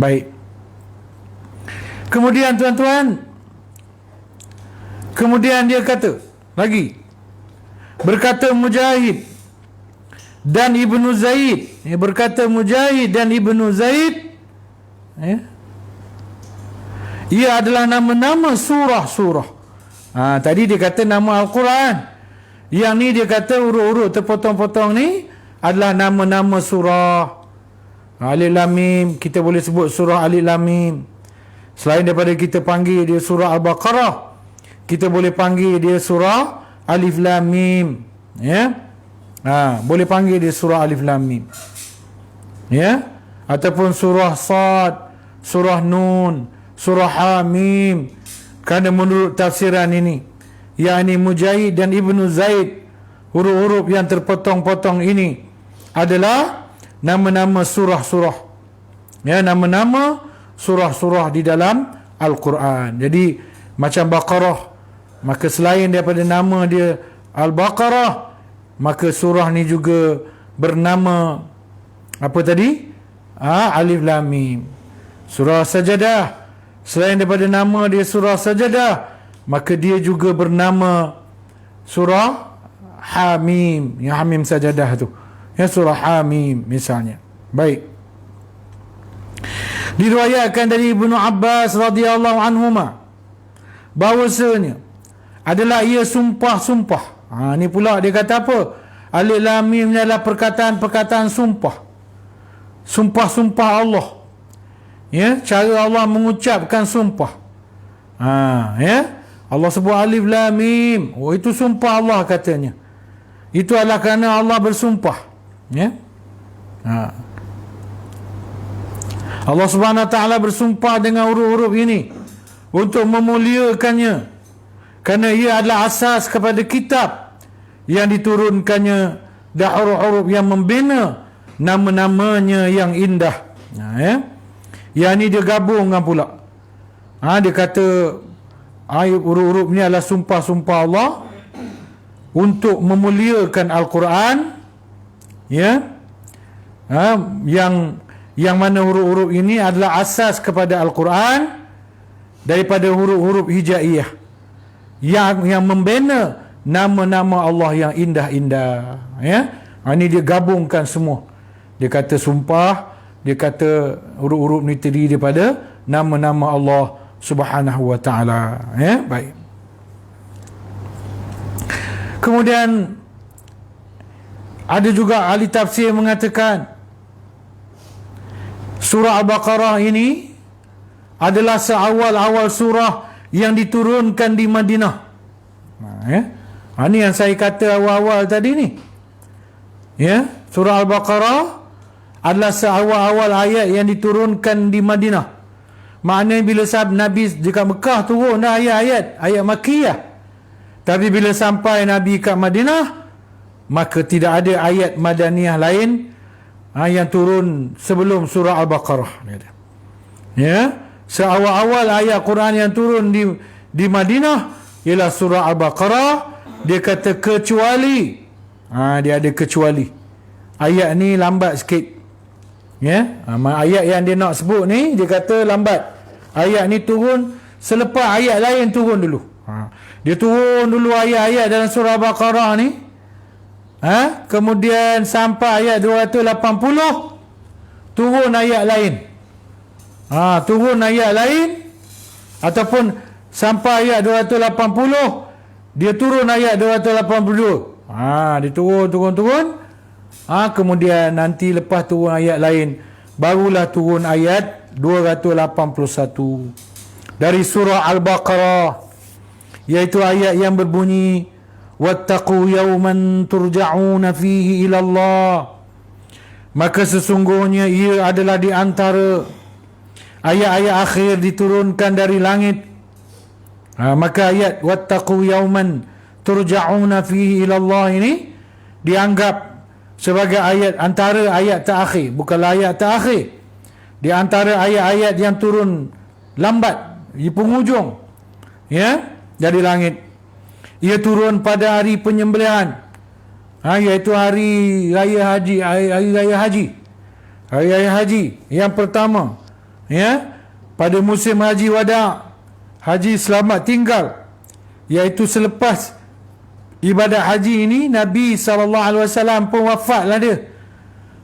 Baik. Kemudian tuan-tuan, kemudian dia kata lagi, berkata Mujahid dan Ibnu Zaid. Berkata Mujahid dan Ibnu Zaid, ia adalah nama-nama surah-surah. Tadi dia kata nama Al-Quran. Yang ni dia kata huruf-huruf terpotong-potong ni adalah nama-nama surah. Alif lam mim, kita boleh sebut surah Alif lam mim. Selain daripada kita panggil dia surah Al-Baqarah, kita boleh panggil dia surah Alif lam mim. Ya? Boleh panggil dia surah Alif lam mim. Ya? Ataupun surah Sad, surah Nun, surah Ha mim. Kerana menurut tafsiran ini, yakni Mujahid dan Ibnu Zaid, huruf-huruf yang terpotong-potong ini adalah nama-nama surah-surah. Ya, nama-nama surah-surah di dalam Al-Quran. Jadi macam Baqarah, maka selain daripada nama dia Al-Baqarah, maka surah ni juga bernama apa tadi? Alif lam mim. Surah Sajadah, selain daripada nama dia surah Sajadah, maka dia juga bernama surah Hamim. Yang Hamim Sajadah tu, ya, surah Hamim misalnya. Baik. Diriwayatkan dari Ibnu Abbas radhiyallahu anhuma bahawasanya adalah ia sumpah-sumpah. Ni pula dia kata apa? Alif lam mim ni adalah perkataan-perkataan sumpah. Sumpah-sumpah Allah. Ya, cara Allah mengucapkan sumpah. Ya. Allah sebut alif lam mim. Oh, itu sumpah Allah katanya. Itu adalah kerana Allah bersumpah. Ya. Allah Subhanahu Wa Taala bersumpah dengan huruf-huruf ini untuk memuliakannya, kerana ia adalah asas kepada kitab yang diturunkannya dan huruf-huruf yang membina nama-namanya yang indah. Ya. Yang ini dia gabungkan pula. Dia kata huruf-huruf ni adalah sumpah-sumpah Allah untuk memuliakan Al-Quran. Ya. Yang mana huruf-huruf ini adalah asas kepada Al-Quran daripada huruf-huruf hijaiyah yang membina nama-nama Allah yang indah-indah. Ya. Ini dia gabungkan semua. Dia kata sumpah, dia kata huruf-huruf ni terdiri daripada nama-nama Allah Subhanahu Wa Taala. Ya, baik. Kemudian ada juga ahli tafsir mengatakan surah Al-Baqarah ini adalah seawal-awal surah yang diturunkan di Madinah. Ya. Ini yang saya kata awal-awal tadi ni. Ya, surah Al-Baqarah adalah seawal-awal ayat yang diturunkan di Madinah. Maknanya bila Nabi dekat Mekah turun dah ayat Makkiyah. Tapi bila sampai Nabi kat Madinah, maka tidak ada ayat Madaniyah lain yang turun sebelum surah Al-Baqarah. Ya, seawal-awal ayat Quran yang turun di Madinah ialah surah Al-Baqarah. Dia kata kecuali dia ada kecuali. Ayat ni lambat sikit. Ya, ayat yang dia nak sebut ni dia kata lambat. Ayat ni turun selepas ayat lain turun dulu. Dia turun dulu ayat-ayat dalam surah Al-Baqarah ni. Kemudian sampai ayat 280 turun ayat lain. Turun ayat lain ataupun sampai ayat 280 dia turun ayat 282. Dia turun. Kemudian nanti lepas turun ayat lain barulah turun ayat 281 dari surah Al-Baqarah, iaitu ayat yang berbunyi wattaqu yawman turja'una fihi ila Allah. Maka sesungguhnya ia adalah di antara ayat-ayat akhir diturunkan dari langit. Maka ayat wattaqu yawman turja'una fihi ila Allah ini dianggap sebagai ayat antara ayat terakhir, bukanlah ayat terakhir, di antara ayat-ayat yang turun lambat di penghujung, ya, dari langit. Ia turun pada hari penyembelihan, iaitu hari raya haji, hari raya haji yang pertama, ya, pada musim haji wada, haji selamat tinggal, iaitu selepas ibadat haji ini Nabi SAW pun wafatlah dia.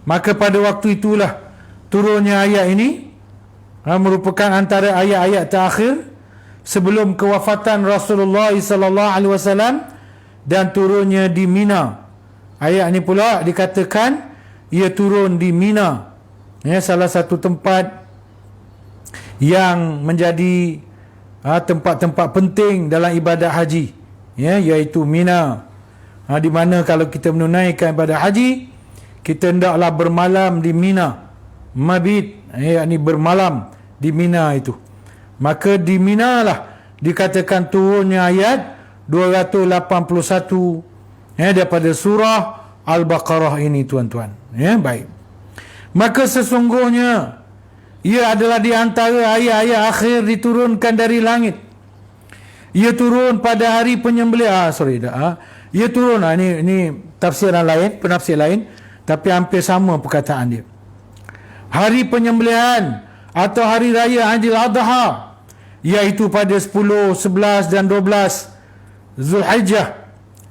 Maka pada waktu itulah turunnya ayat ini, merupakan antara ayat-ayat terakhir sebelum kewafatan Rasulullah SAW dan turunnya di Mina. Ayat ini pula dikatakan ia turun di Mina, ya, salah satu tempat yang menjadi tempat-tempat penting dalam ibadat haji, ya, iaitu Mina. Di mana kalau kita menunaikan ibadat haji, kita hendaklah bermalam di Mina, mabit, yakni bermalam di Mina itu. Maka di Mina lah dikatakan turunnya ayat 281, ya, daripada surah Al-Baqarah ini, tuan-tuan. Ya, baik. Maka sesungguhnya ia adalah di antara ayat-ayat akhir diturunkan dari langit. Ia turun pada hari penyembelihan. Ia turun, ini tafsiran lain, penafsir lain, tapi hampir sama perkataan dia. Hari penyembelihan atau hari raya Aidil Adha, iaitu pada 10, 11 dan 12 Zulhijjah.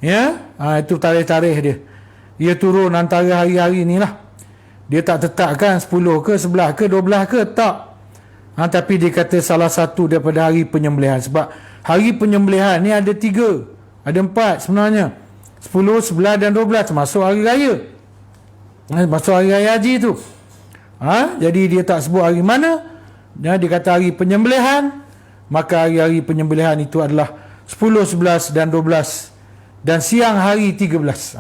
Ya, itu tarikh-tarikh dia. Ia turun antara hari-hari inilah. Dia tak tetapkan 10 ke 11 ke 12 ke, tak. Tapi dia kata salah satu daripada hari penyembelihan. Sebab hari penyembelihan ni ada 3, ada 4 sebenarnya. 10, 11 dan 12 termasuk hari raya. Masuk hari raya haji tu. Jadi dia tak sebut hari mana, dia kata hari penyembelihan, maka hari-hari penyembelihan itu adalah 10, 11 dan 12 dan siang hari 13. 10,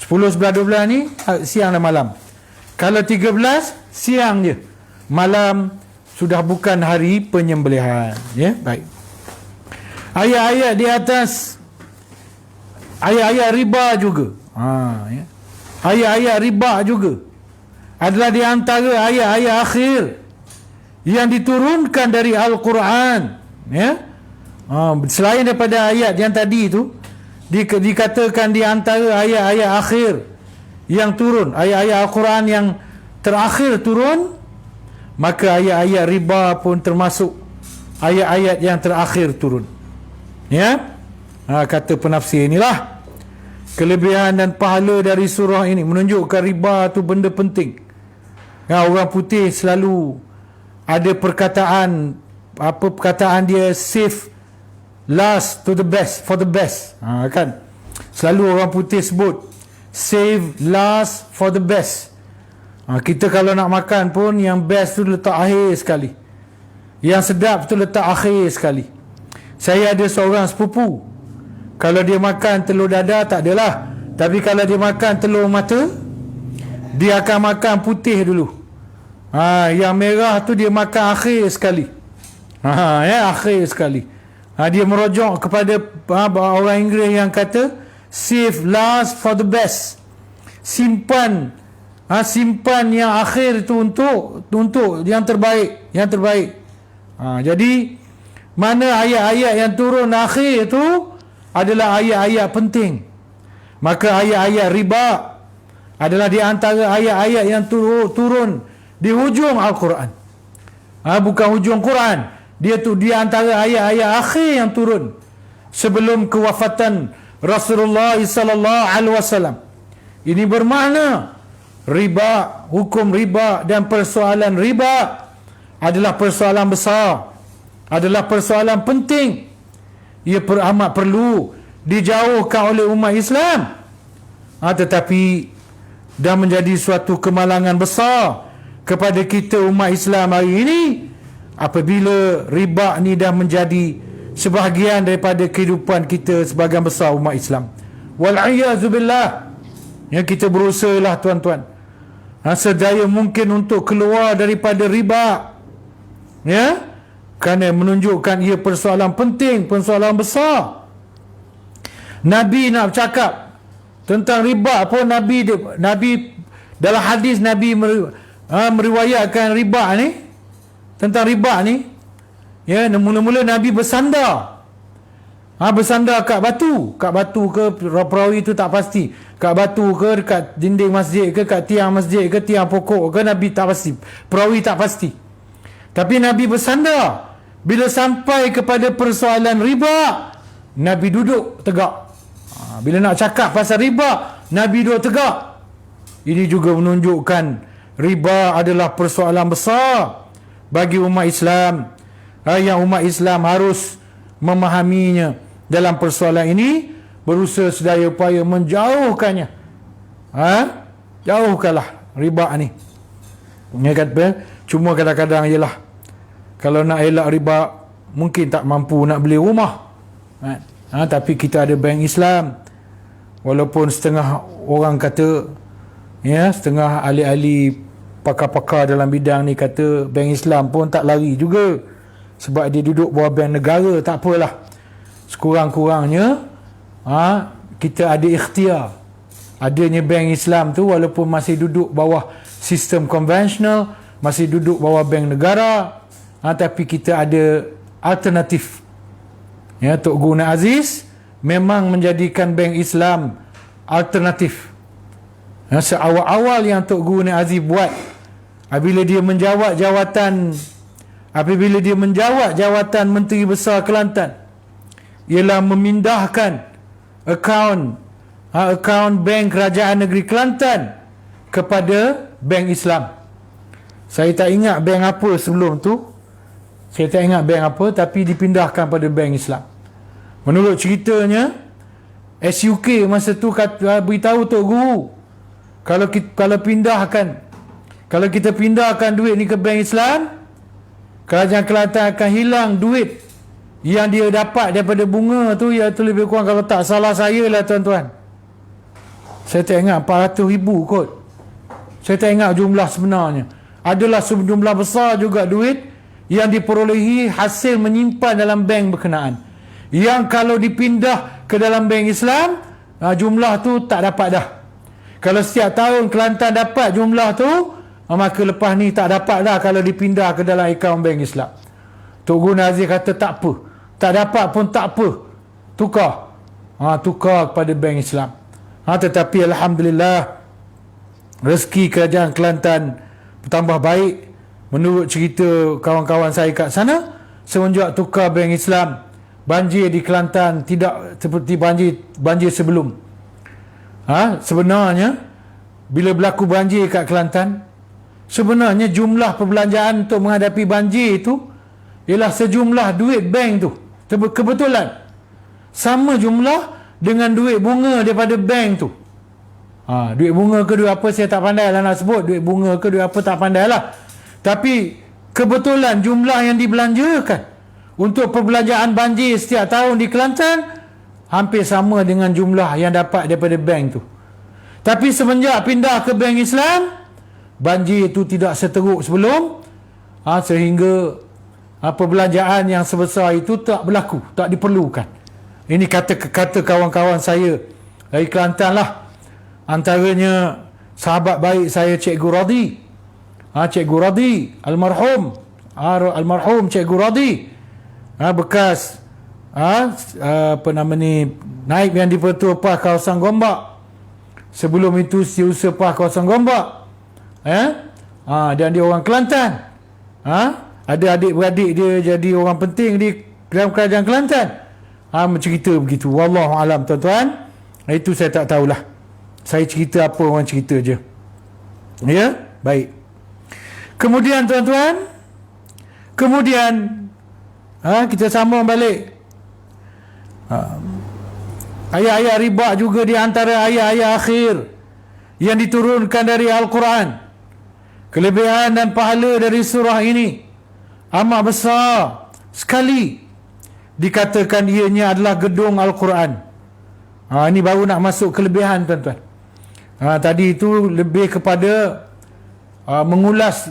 11, 12 ni siang dan malam. Kalau 13 siang je, malam sudah bukan hari penyembelihan. Baik. Ayat-ayat di atas, ayat-ayat riba juga. Ayat-ayat riba juga adalah di antara ayat-ayat akhir yang diturunkan dari Al-Quran. Selain daripada ayat yang tadi itu, dikatakan di antara ayat-ayat akhir yang turun, ayat-ayat Al-Quran yang terakhir turun, maka ayat-ayat riba pun termasuk ayat-ayat yang terakhir turun. Kata penafsir, inilah kelebihan dan pahala dari surah ini, menunjukkan riba tu benda penting. Orang putih selalu ada perkataan, perkataan dia save last to the best, for the best. Kan selalu orang putih sebut save last for the best. Kita kalau nak makan pun yang best tu letak akhir sekali, yang sedap tu letak akhir sekali. Saya ada seorang sepupu, kalau dia makan telur dadar tak adalah, tapi kalau dia makan telur mata, dia akan makan putih dulu. Yang merah tu dia makan akhir sekali. Akhir sekali. Dia merujuk kepada orang Inggeris yang kata save last for the best. Simpan simpan yang akhir itu untuk yang terbaik, yang terbaik. Jadi mana ayat-ayat yang turun akhir itu adalah ayat-ayat penting. Maka ayat-ayat riba adalah di antara ayat-ayat yang turun di hujung Al-Quran. Bukan hujung Quran, dia tu di antara ayat-ayat akhir yang turun sebelum kewafatan Rasulullah sallallahu alaihi wasallam. Ini bermakna riba, hukum riba dan persoalan riba adalah persoalan besar, adalah persoalan penting. Ia amat perlu dijauhkan oleh umat Islam. Tetapi dah menjadi suatu kemalangan besar kepada kita umat Islam hari ini apabila riba ni dah menjadi sebahagian daripada kehidupan kita sebahagian besar umat Islam. Wal'iyazubillah. Kita berusaha lah tuan-tuan, sedaya mungkin untuk keluar daripada riba, kerana menunjukkan ia persoalan penting, persoalan besar. Nabi nak bercakap tentang riba pun, Nabi dalam hadis Nabi meriwayatkan riba ni, tentang riba ni. Mula-mula Nabi bersandar, bersandar kat batu ke perawi itu tak pasti, kat batu ke dekat dinding masjid ke kat tiang masjid ke tiang pokok ke, Nabi tak pasti, perawi tak pasti. Tapi Nabi bersandar. Bila sampai kepada persoalan riba, Nabi duduk tegak. Bila nak cakap pasal riba, Nabi duduk tegak. Ini juga menunjukkan riba adalah persoalan besar bagi umat Islam, yang umat Islam harus memahaminya. Dalam persoalan ini berusaha sedaya upaya menjauhkannya. Jauhkanlah riba ni. Cuma kadang-kadang ialah kalau nak elak riba mungkin tak mampu nak beli rumah. Tapi kita ada bank Islam. Walaupun setengah orang kata, setengah ahli-ahli pakar-pakar dalam bidang ni kata bank Islam pun tak lari juga, sebab dia duduk bawah bank negara. Tak apalah, sekurang-kurangnya kita ada ikhtiar adanya bank Islam tu, walaupun masih duduk bawah sistem konvensional, masih duduk bawah bank negara, tapi kita ada alternatif. Tok Guru Aziz memang menjadikan bank Islam alternatif. Seawal-awal yang Tok Guru Aziz buat, apabila dia menjawat jawatan Menteri Besar Kelantan, ialah memindahkan akaun bank Kerajaan Negeri Kelantan kepada bank Islam. Saya tak ingat bank apa sebelum tu, tapi dipindahkan pada bank Islam. Menurut ceritanya, SUK masa tu beritahu Tok Guru, kalau kita pindahkan duit ni ke bank Islam, Kerajaan Kelantan akan hilang duit yang dia dapat daripada bunga tu, iaitu lebih kurang, kalau tak salah saya lah tuan-tuan, saya tak ingat 400,000 kot. Saya tak ingat jumlah sebenarnya. Adalah sejumlah besar juga duit yang diperolehi hasil menyimpan dalam bank berkenaan, yang kalau dipindah ke dalam bank Islam, jumlah tu tak dapat dah. Kalau setiap tahun Kelantan dapat jumlah tu, maka lepas ni tak dapat dah kalau dipindah ke dalam akaun bank Islam. Tok Guru Nazir kata tak apa, tak dapat pun tak apa, tukar. Tukar kepada bank Islam. Tetapi Alhamdulillah, rezeki kerajaan Kelantan bertambah baik menurut cerita kawan-kawan saya kat sana. Semenjak tukar bank Islam, banjir di Kelantan tidak seperti banjir sebelum. Sebenarnya bila berlaku banjir kat Kelantan, sebenarnya jumlah perbelanjaan untuk menghadapi banjir itu ialah sejumlah duit bank tu. Kebetulan sama jumlah dengan duit bunga daripada bank tu. Duit bunga ke duit apa saya tak pandai lah nak sebut. Duit bunga ke duit apa tak pandai lah. Tapi kebetulan jumlah yang dibelanjakan untuk perbelanjaan banjir setiap tahun di Kelantan hampir sama dengan jumlah yang dapat daripada bank tu. Tapi semenjak pindah ke bank Islam, banjir itu tidak seteruk sebelum, sehingga perbelanjaan yang sebesar itu tak berlaku, tak diperlukan. Ini kata kawan-kawan saya dari Kelantan lah. Antaranya sahabat baik saya Cikgu Radhi, Cikgu Radhi almarhum Cikgu Radhi, bekas naib yang di-Pertua PAS kawasan Gombak. Sebelum itu Setiausaha PAS kawasan Gombak. Dan dia orang Kelantan. Ada adik-beradik dia jadi orang penting di dalam kerajaan Kelantan. Mencerita begitu. Wallahu alam tuan-tuan. Itu saya tak tahulah. Saya cerita apa orang cerita je. Ya, baik. Kemudian tuan-tuan, kita sambung balik. Ayat-ayat riba juga di antara ayat-ayat akhir yang diturunkan dari Al-Quran. Kelebihan dan pahala dari surah ini amat besar sekali. Dikatakan ianya adalah gedung Al-Quran. Ini baru nak masuk kelebihan tuan-tuan. Tadi itu lebih kepada mengulas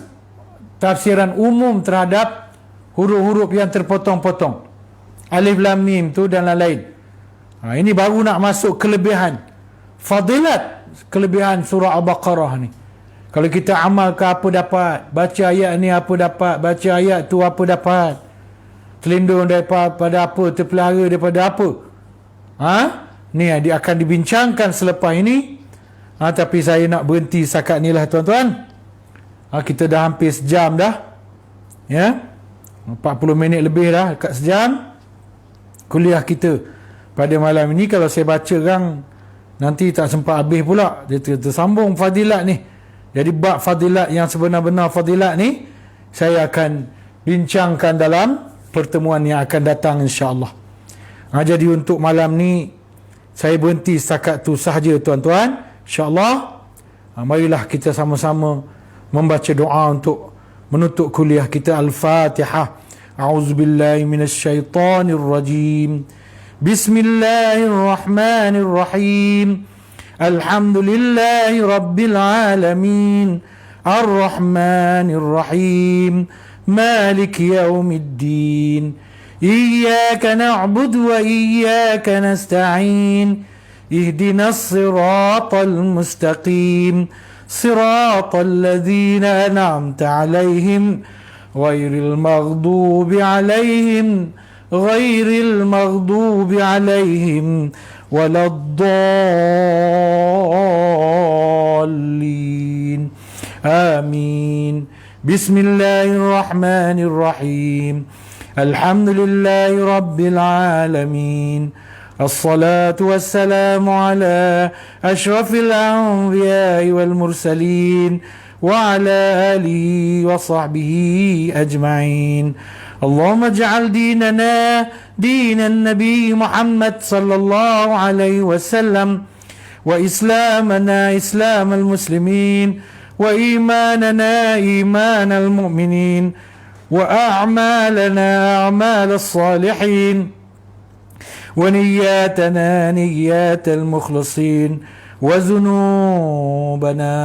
tafsiran umum terhadap huruf-huruf yang terpotong-potong, alif lam mim tu dan lain-lain. Ini baru nak masuk kelebihan, fadilat, kelebihan surah Al-Baqarah ni. Kalau kita amal ke apa dapat, baca ayat ni apa dapat, baca ayat tu apa dapat, terlindung daripada apa, terpelihara daripada apa. Ni dia akan dibincangkan selepas ini. Tapi saya nak berhenti setakat ni lah tuan-tuan. Kita dah hampir sejam dah, ya, 40 minit lebih dah, dekat sejam kuliah kita pada malam ini. Kalau saya baca kan nanti tak sempat habis pula. Dia tersambung fadilat ni. Jadi bab fadilat yang sebenar-benar fadilat ni saya akan bincangkan dalam pertemuan yang akan datang insya-Allah. Jadi untuk malam ni saya berhenti setakat tu sahaja tuan-tuan. InsyaAllah, marilah kita sama-sama membaca doa untuk menutup kuliah kita. Al-Fatihah. A'udzubillahi minasyaitanirrajim. Bismillahirrahmanirrahim. Alhamdulillahi rabbil alamin. Ar-Rahmanirrahim. Maliki yaumiddin. Iyyaka na'budu wa iyyaka nasta'in. اهدنا الصراط المستقيم صراط الذين أنعمت عليهم غير المغضوب عليهم ولا الضالين آمين. بسم الله الرحمن الرحيم. الحمد لله رب العالمين. الصلاة والسلام على أشرف الأنبياء والمرسلين وعلى آله وصحبه أجمعين. اللهم اجعل ديننا دين النبي محمد صلى الله عليه وسلم، وإسلامنا إسلام المسلمين، وإيماننا إيمان المؤمنين، وأعمالنا أعمال الصالحين ونياتنا نيات المخلصين وذنوبنا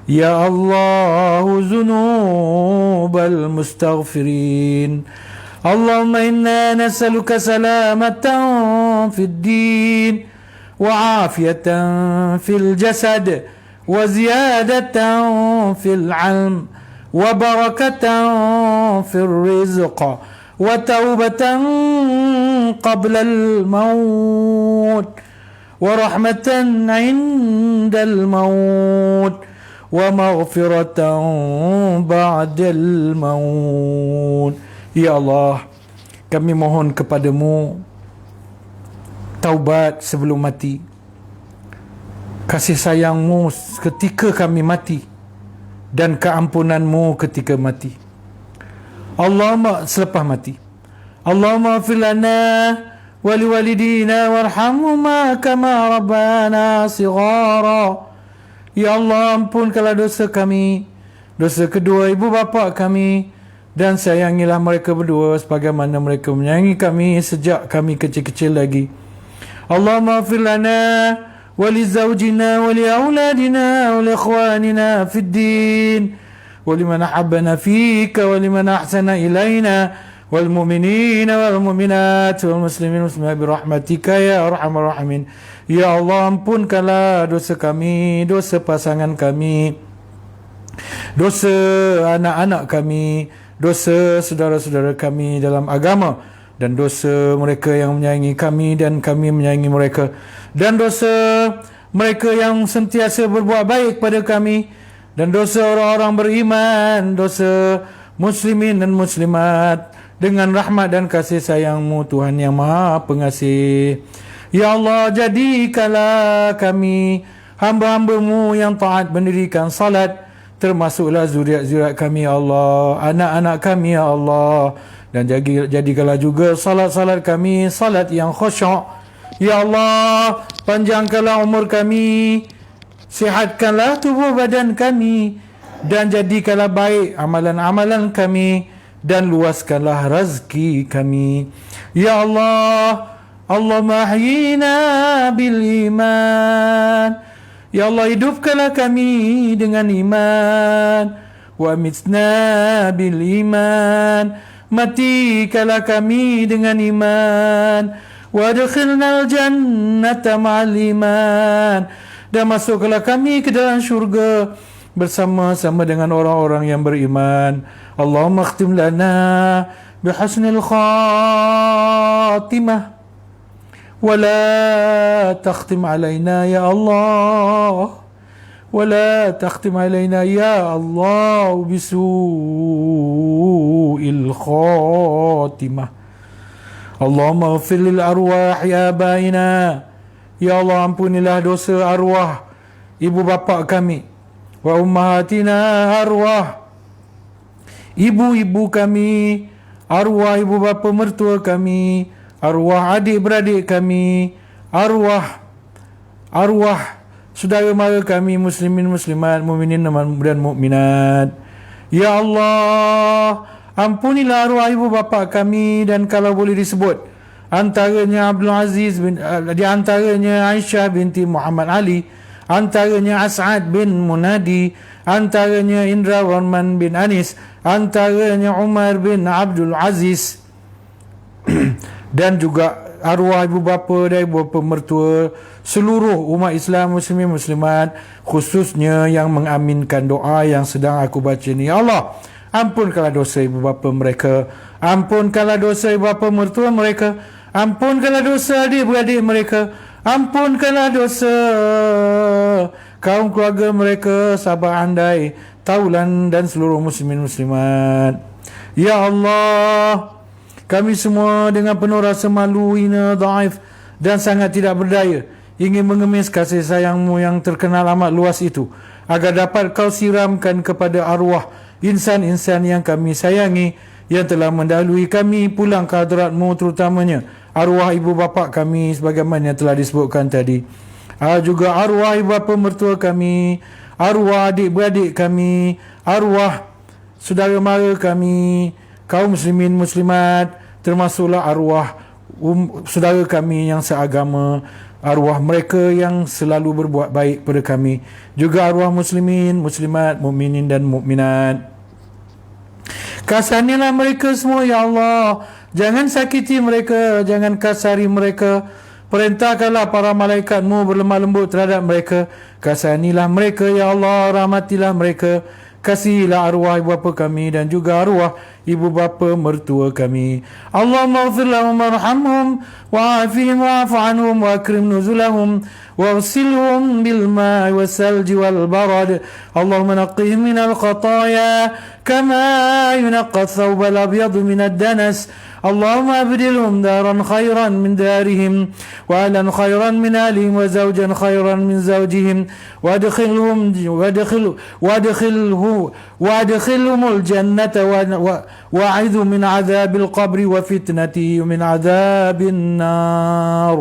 يا الله ذنوب المستغفرين اللهم إنا نسألك سلامة في الدين وعافية في الجسد وزيادة في العلم وبركة في الرزق وتوبة قبل الموت ورحمة عند الموت ومغفرة بعد الموت. Ya Allah, kami mohon kepadamu taubat sebelum mati, kasih sayangmu ketika kami mati, dan keampunanmu ketika mati. Allahumma selepas mati. Allahumma fir lana wa liwalidina warhamhuma kama rabbana sighara. Ya Allah, ampunkanlah dosa kami, dosa kedua ibu bapa kami, dan sayangilah mereka berdua sebagaimana mereka menyayangi kami sejak kami kecil-kecil lagi. Allahumma fir lana wa li zawjina wa li auladina wa li ikhwanina fid din wa liman ahabbana fika wa liman ahsana ilaina wal mu'minina wal mu'minat wal muslimin muslimat bi rahmatika ya arhamar rahimin. Ya Allah, ampunkanlah dosa kami, dosa pasangan kami, dosa anak-anak kami, dosa saudara-saudara kami dalam agama, dan dosa mereka yang menyayangi kami dan kami menyayangi mereka, dan dosa mereka yang sentiasa berbuat baik pada kami, dan dosa orang-orang beriman, dosa muslimin dan muslimat, dengan rahmat dan kasih sayang-Mu Tuhan yang Maha Pengasih. Ya Allah, jadikanlah kami hamba-hamba-Mu yang taat mendirikan salat, termasuklah zuriat-zuriat kami ya Allah, anak-anak kami ya Allah, dan jadikanlah juga salat-salat kami salat yang khusyuk. Ya Allah, panjangkanlah umur kami, sihatkanlah tubuh badan kami, dan jadikanlah baik amalan-amalan kami, dan luaskanlah rezeki kami. Ya Allah, Allahumma ahyina bil iman. Ya Allah, hidupkanlah kami dengan iman. Wa amitna bil iman. Matikanlah kami dengan iman. Wa adkhilnal jannata ma'al iman. Dan masukkanlah kami ke dalam syurga bersama-sama dengan orang-orang yang beriman. Allahumma khtim lana bihusnil khatimah. ولا تختم علينا يا الله ولا تختم علينا يا الله بسوء الخاتمة اللهم اغفر للأرواح يا آبائنا. Ya Allah, ampunilah dosa arwah ibu bapa kami, wa ummahatina, arwah ibu-ibu kami, arwah ibu bapa mertua kami, arwah adik-beradik kami, arwah saudara mara kami, muslimin muslimat, mukminin dan mukminat. Ya Allah, ampunilah arwah ibu bapa kami, dan kalau boleh disebut antaranya Abdul Aziz di antaranya Aisyah binti Muhammad Ali, antaranya As'ad bin Munadi, antaranya Indra Warman bin Anis, antaranya Umar bin Abdul Aziz, dan juga arwah ibu bapa dan ibu bapa mertua seluruh umat Islam, muslimin muslimat, khususnya yang mengaminkan doa yang sedang aku baca ni. Ya Allah, ampunkanlah dosa ibu bapa mereka, ampunkanlah dosa ibu bapa mertua mereka, ampunkanlah dosa adik-beradik mereka, ampunkanlah dosa kaum keluarga mereka, sahabat andai, taulan, dan seluruh muslimin muslimat. Ya Allah, kami semua dengan penuh rasa malu, hina, dhaif dan sangat tidak berdaya ingin mengemis kasih sayang-Mu yang terkenal amat luas itu, agar dapat Kau siramkan kepada arwah insan-insan yang kami sayangi, yang telah mendahului kami pulang ke hadrat-Mu, terutamanya arwah ibu bapa kami sebagaimana yang telah disebutkan tadi, juga arwah ibu bapa mertua kami, arwah adik-beradik kami, arwah saudara mara kami, kaum muslimin muslimat, termasuklah arwah saudara kami yang seagama, arwah mereka yang selalu berbuat baik pada kami, juga arwah muslimin, muslimat, mukminin dan mukminat. Kasanilah mereka semua ya Allah, jangan sakiti mereka, jangan kasari mereka. Perintahkanlah para malaikat-Mu berlemah lembut terhadap mereka. Kasanilah mereka ya Allah, rahmatilah mereka. Kasihilah arwah ibu bapa kami dan juga arwah ibu bapa mertua kami. Allahumma ighfir lahum warhamhum wa'afihim wa'fu anhum wa akrim nuzulahum waghsilhum bil ma'i was-salji wal barad. Allahumma naqqihim minal khataaya kama yunqqa ath-thawb al-abyad min ad-danas. اللهم أبدلهم دارا خيرا من دارهم وأهلا خيرا من أهلهم وزوجا خيرا من زوجهم وادخلهم الجنة وأعذهم من عذاب القبر وفتنته ومن عذاب النار.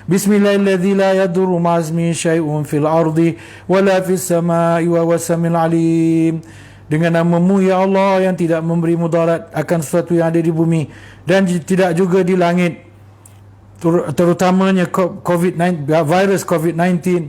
بسم الله الذي لا يضر مع اسمه شيء في الأرض ولا في السماء وهو السميع العليم. Dengan nama-Mu ya Allah yang tidak memberi mudarat akan sesuatu yang ada di bumi dan tidak juga di langit, terutamanya COVID-19, virus COVID-19,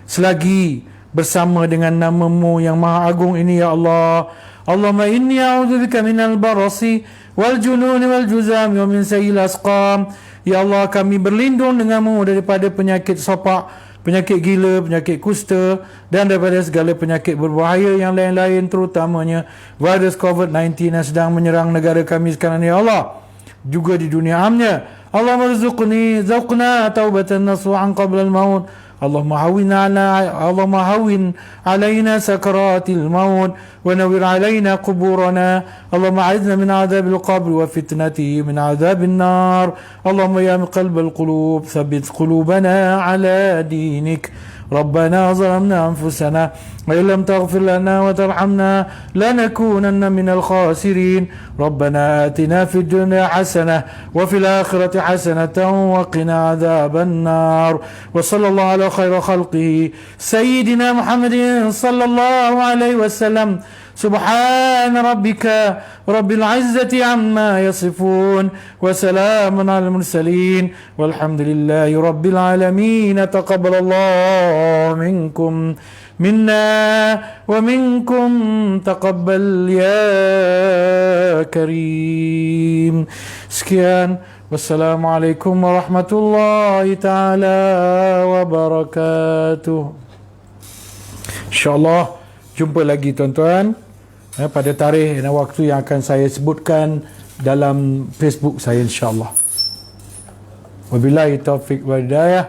selagi bersama dengan nama-Mu yang maha agung ini ya Allah. Allahumma inni a'udzubika minal barasi wal jununi wal juzami wa min sayyi'il asqam. Ya Allah, kami berlindung denganmu daripada penyakit sopak, penyakit gila, penyakit kusta dan daripada segala penyakit berbahaya yang lain-lain, terutamanya virus COVID-19 yang sedang menyerang negara kami sekarang ni ya Allah, juga di dunia amnya. Allahumma rzuqna taubatan nasuhan qabla al-maut. Allahumma hawwin alaina sakaratil maut wa nawwir alaina quburana. Allahumma a'idna min adhabil qabr wa fitnati min adhabin nar. Allahumma ya muqallibal qulub thabbit qulubana ala dinik. ربنا ظلمنا أنفسنا وإن لم تغفر لنا وترحمنا لنكونن من الخاسرين. ربنا آتنا في الدنيا حسنة وفي الآخرة حسنة وقنا عذاب النار. وصلى الله على خير خلقه سيدنا محمد صلى الله عليه وسلم. سبحان ربك رب العزة عما يصفون وسلام على المرسلين والحمد لله رب العالمين. تقبل الله منكم منا ومنكم تقبل يا كريم. Sekian, wassalamualaikum warahmatullahi taala wabarakatuh. InsyaAllah jumpa lagi tuan-tuan pada tarikh dan waktu yang akan saya sebutkan dalam Facebook saya insya-Allah. Wabillahi taufiq wal hidayah.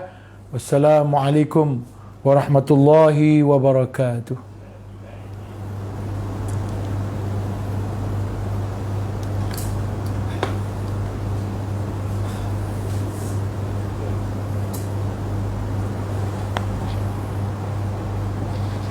Wassalamualaikum warahmatullahi wabarakatuh.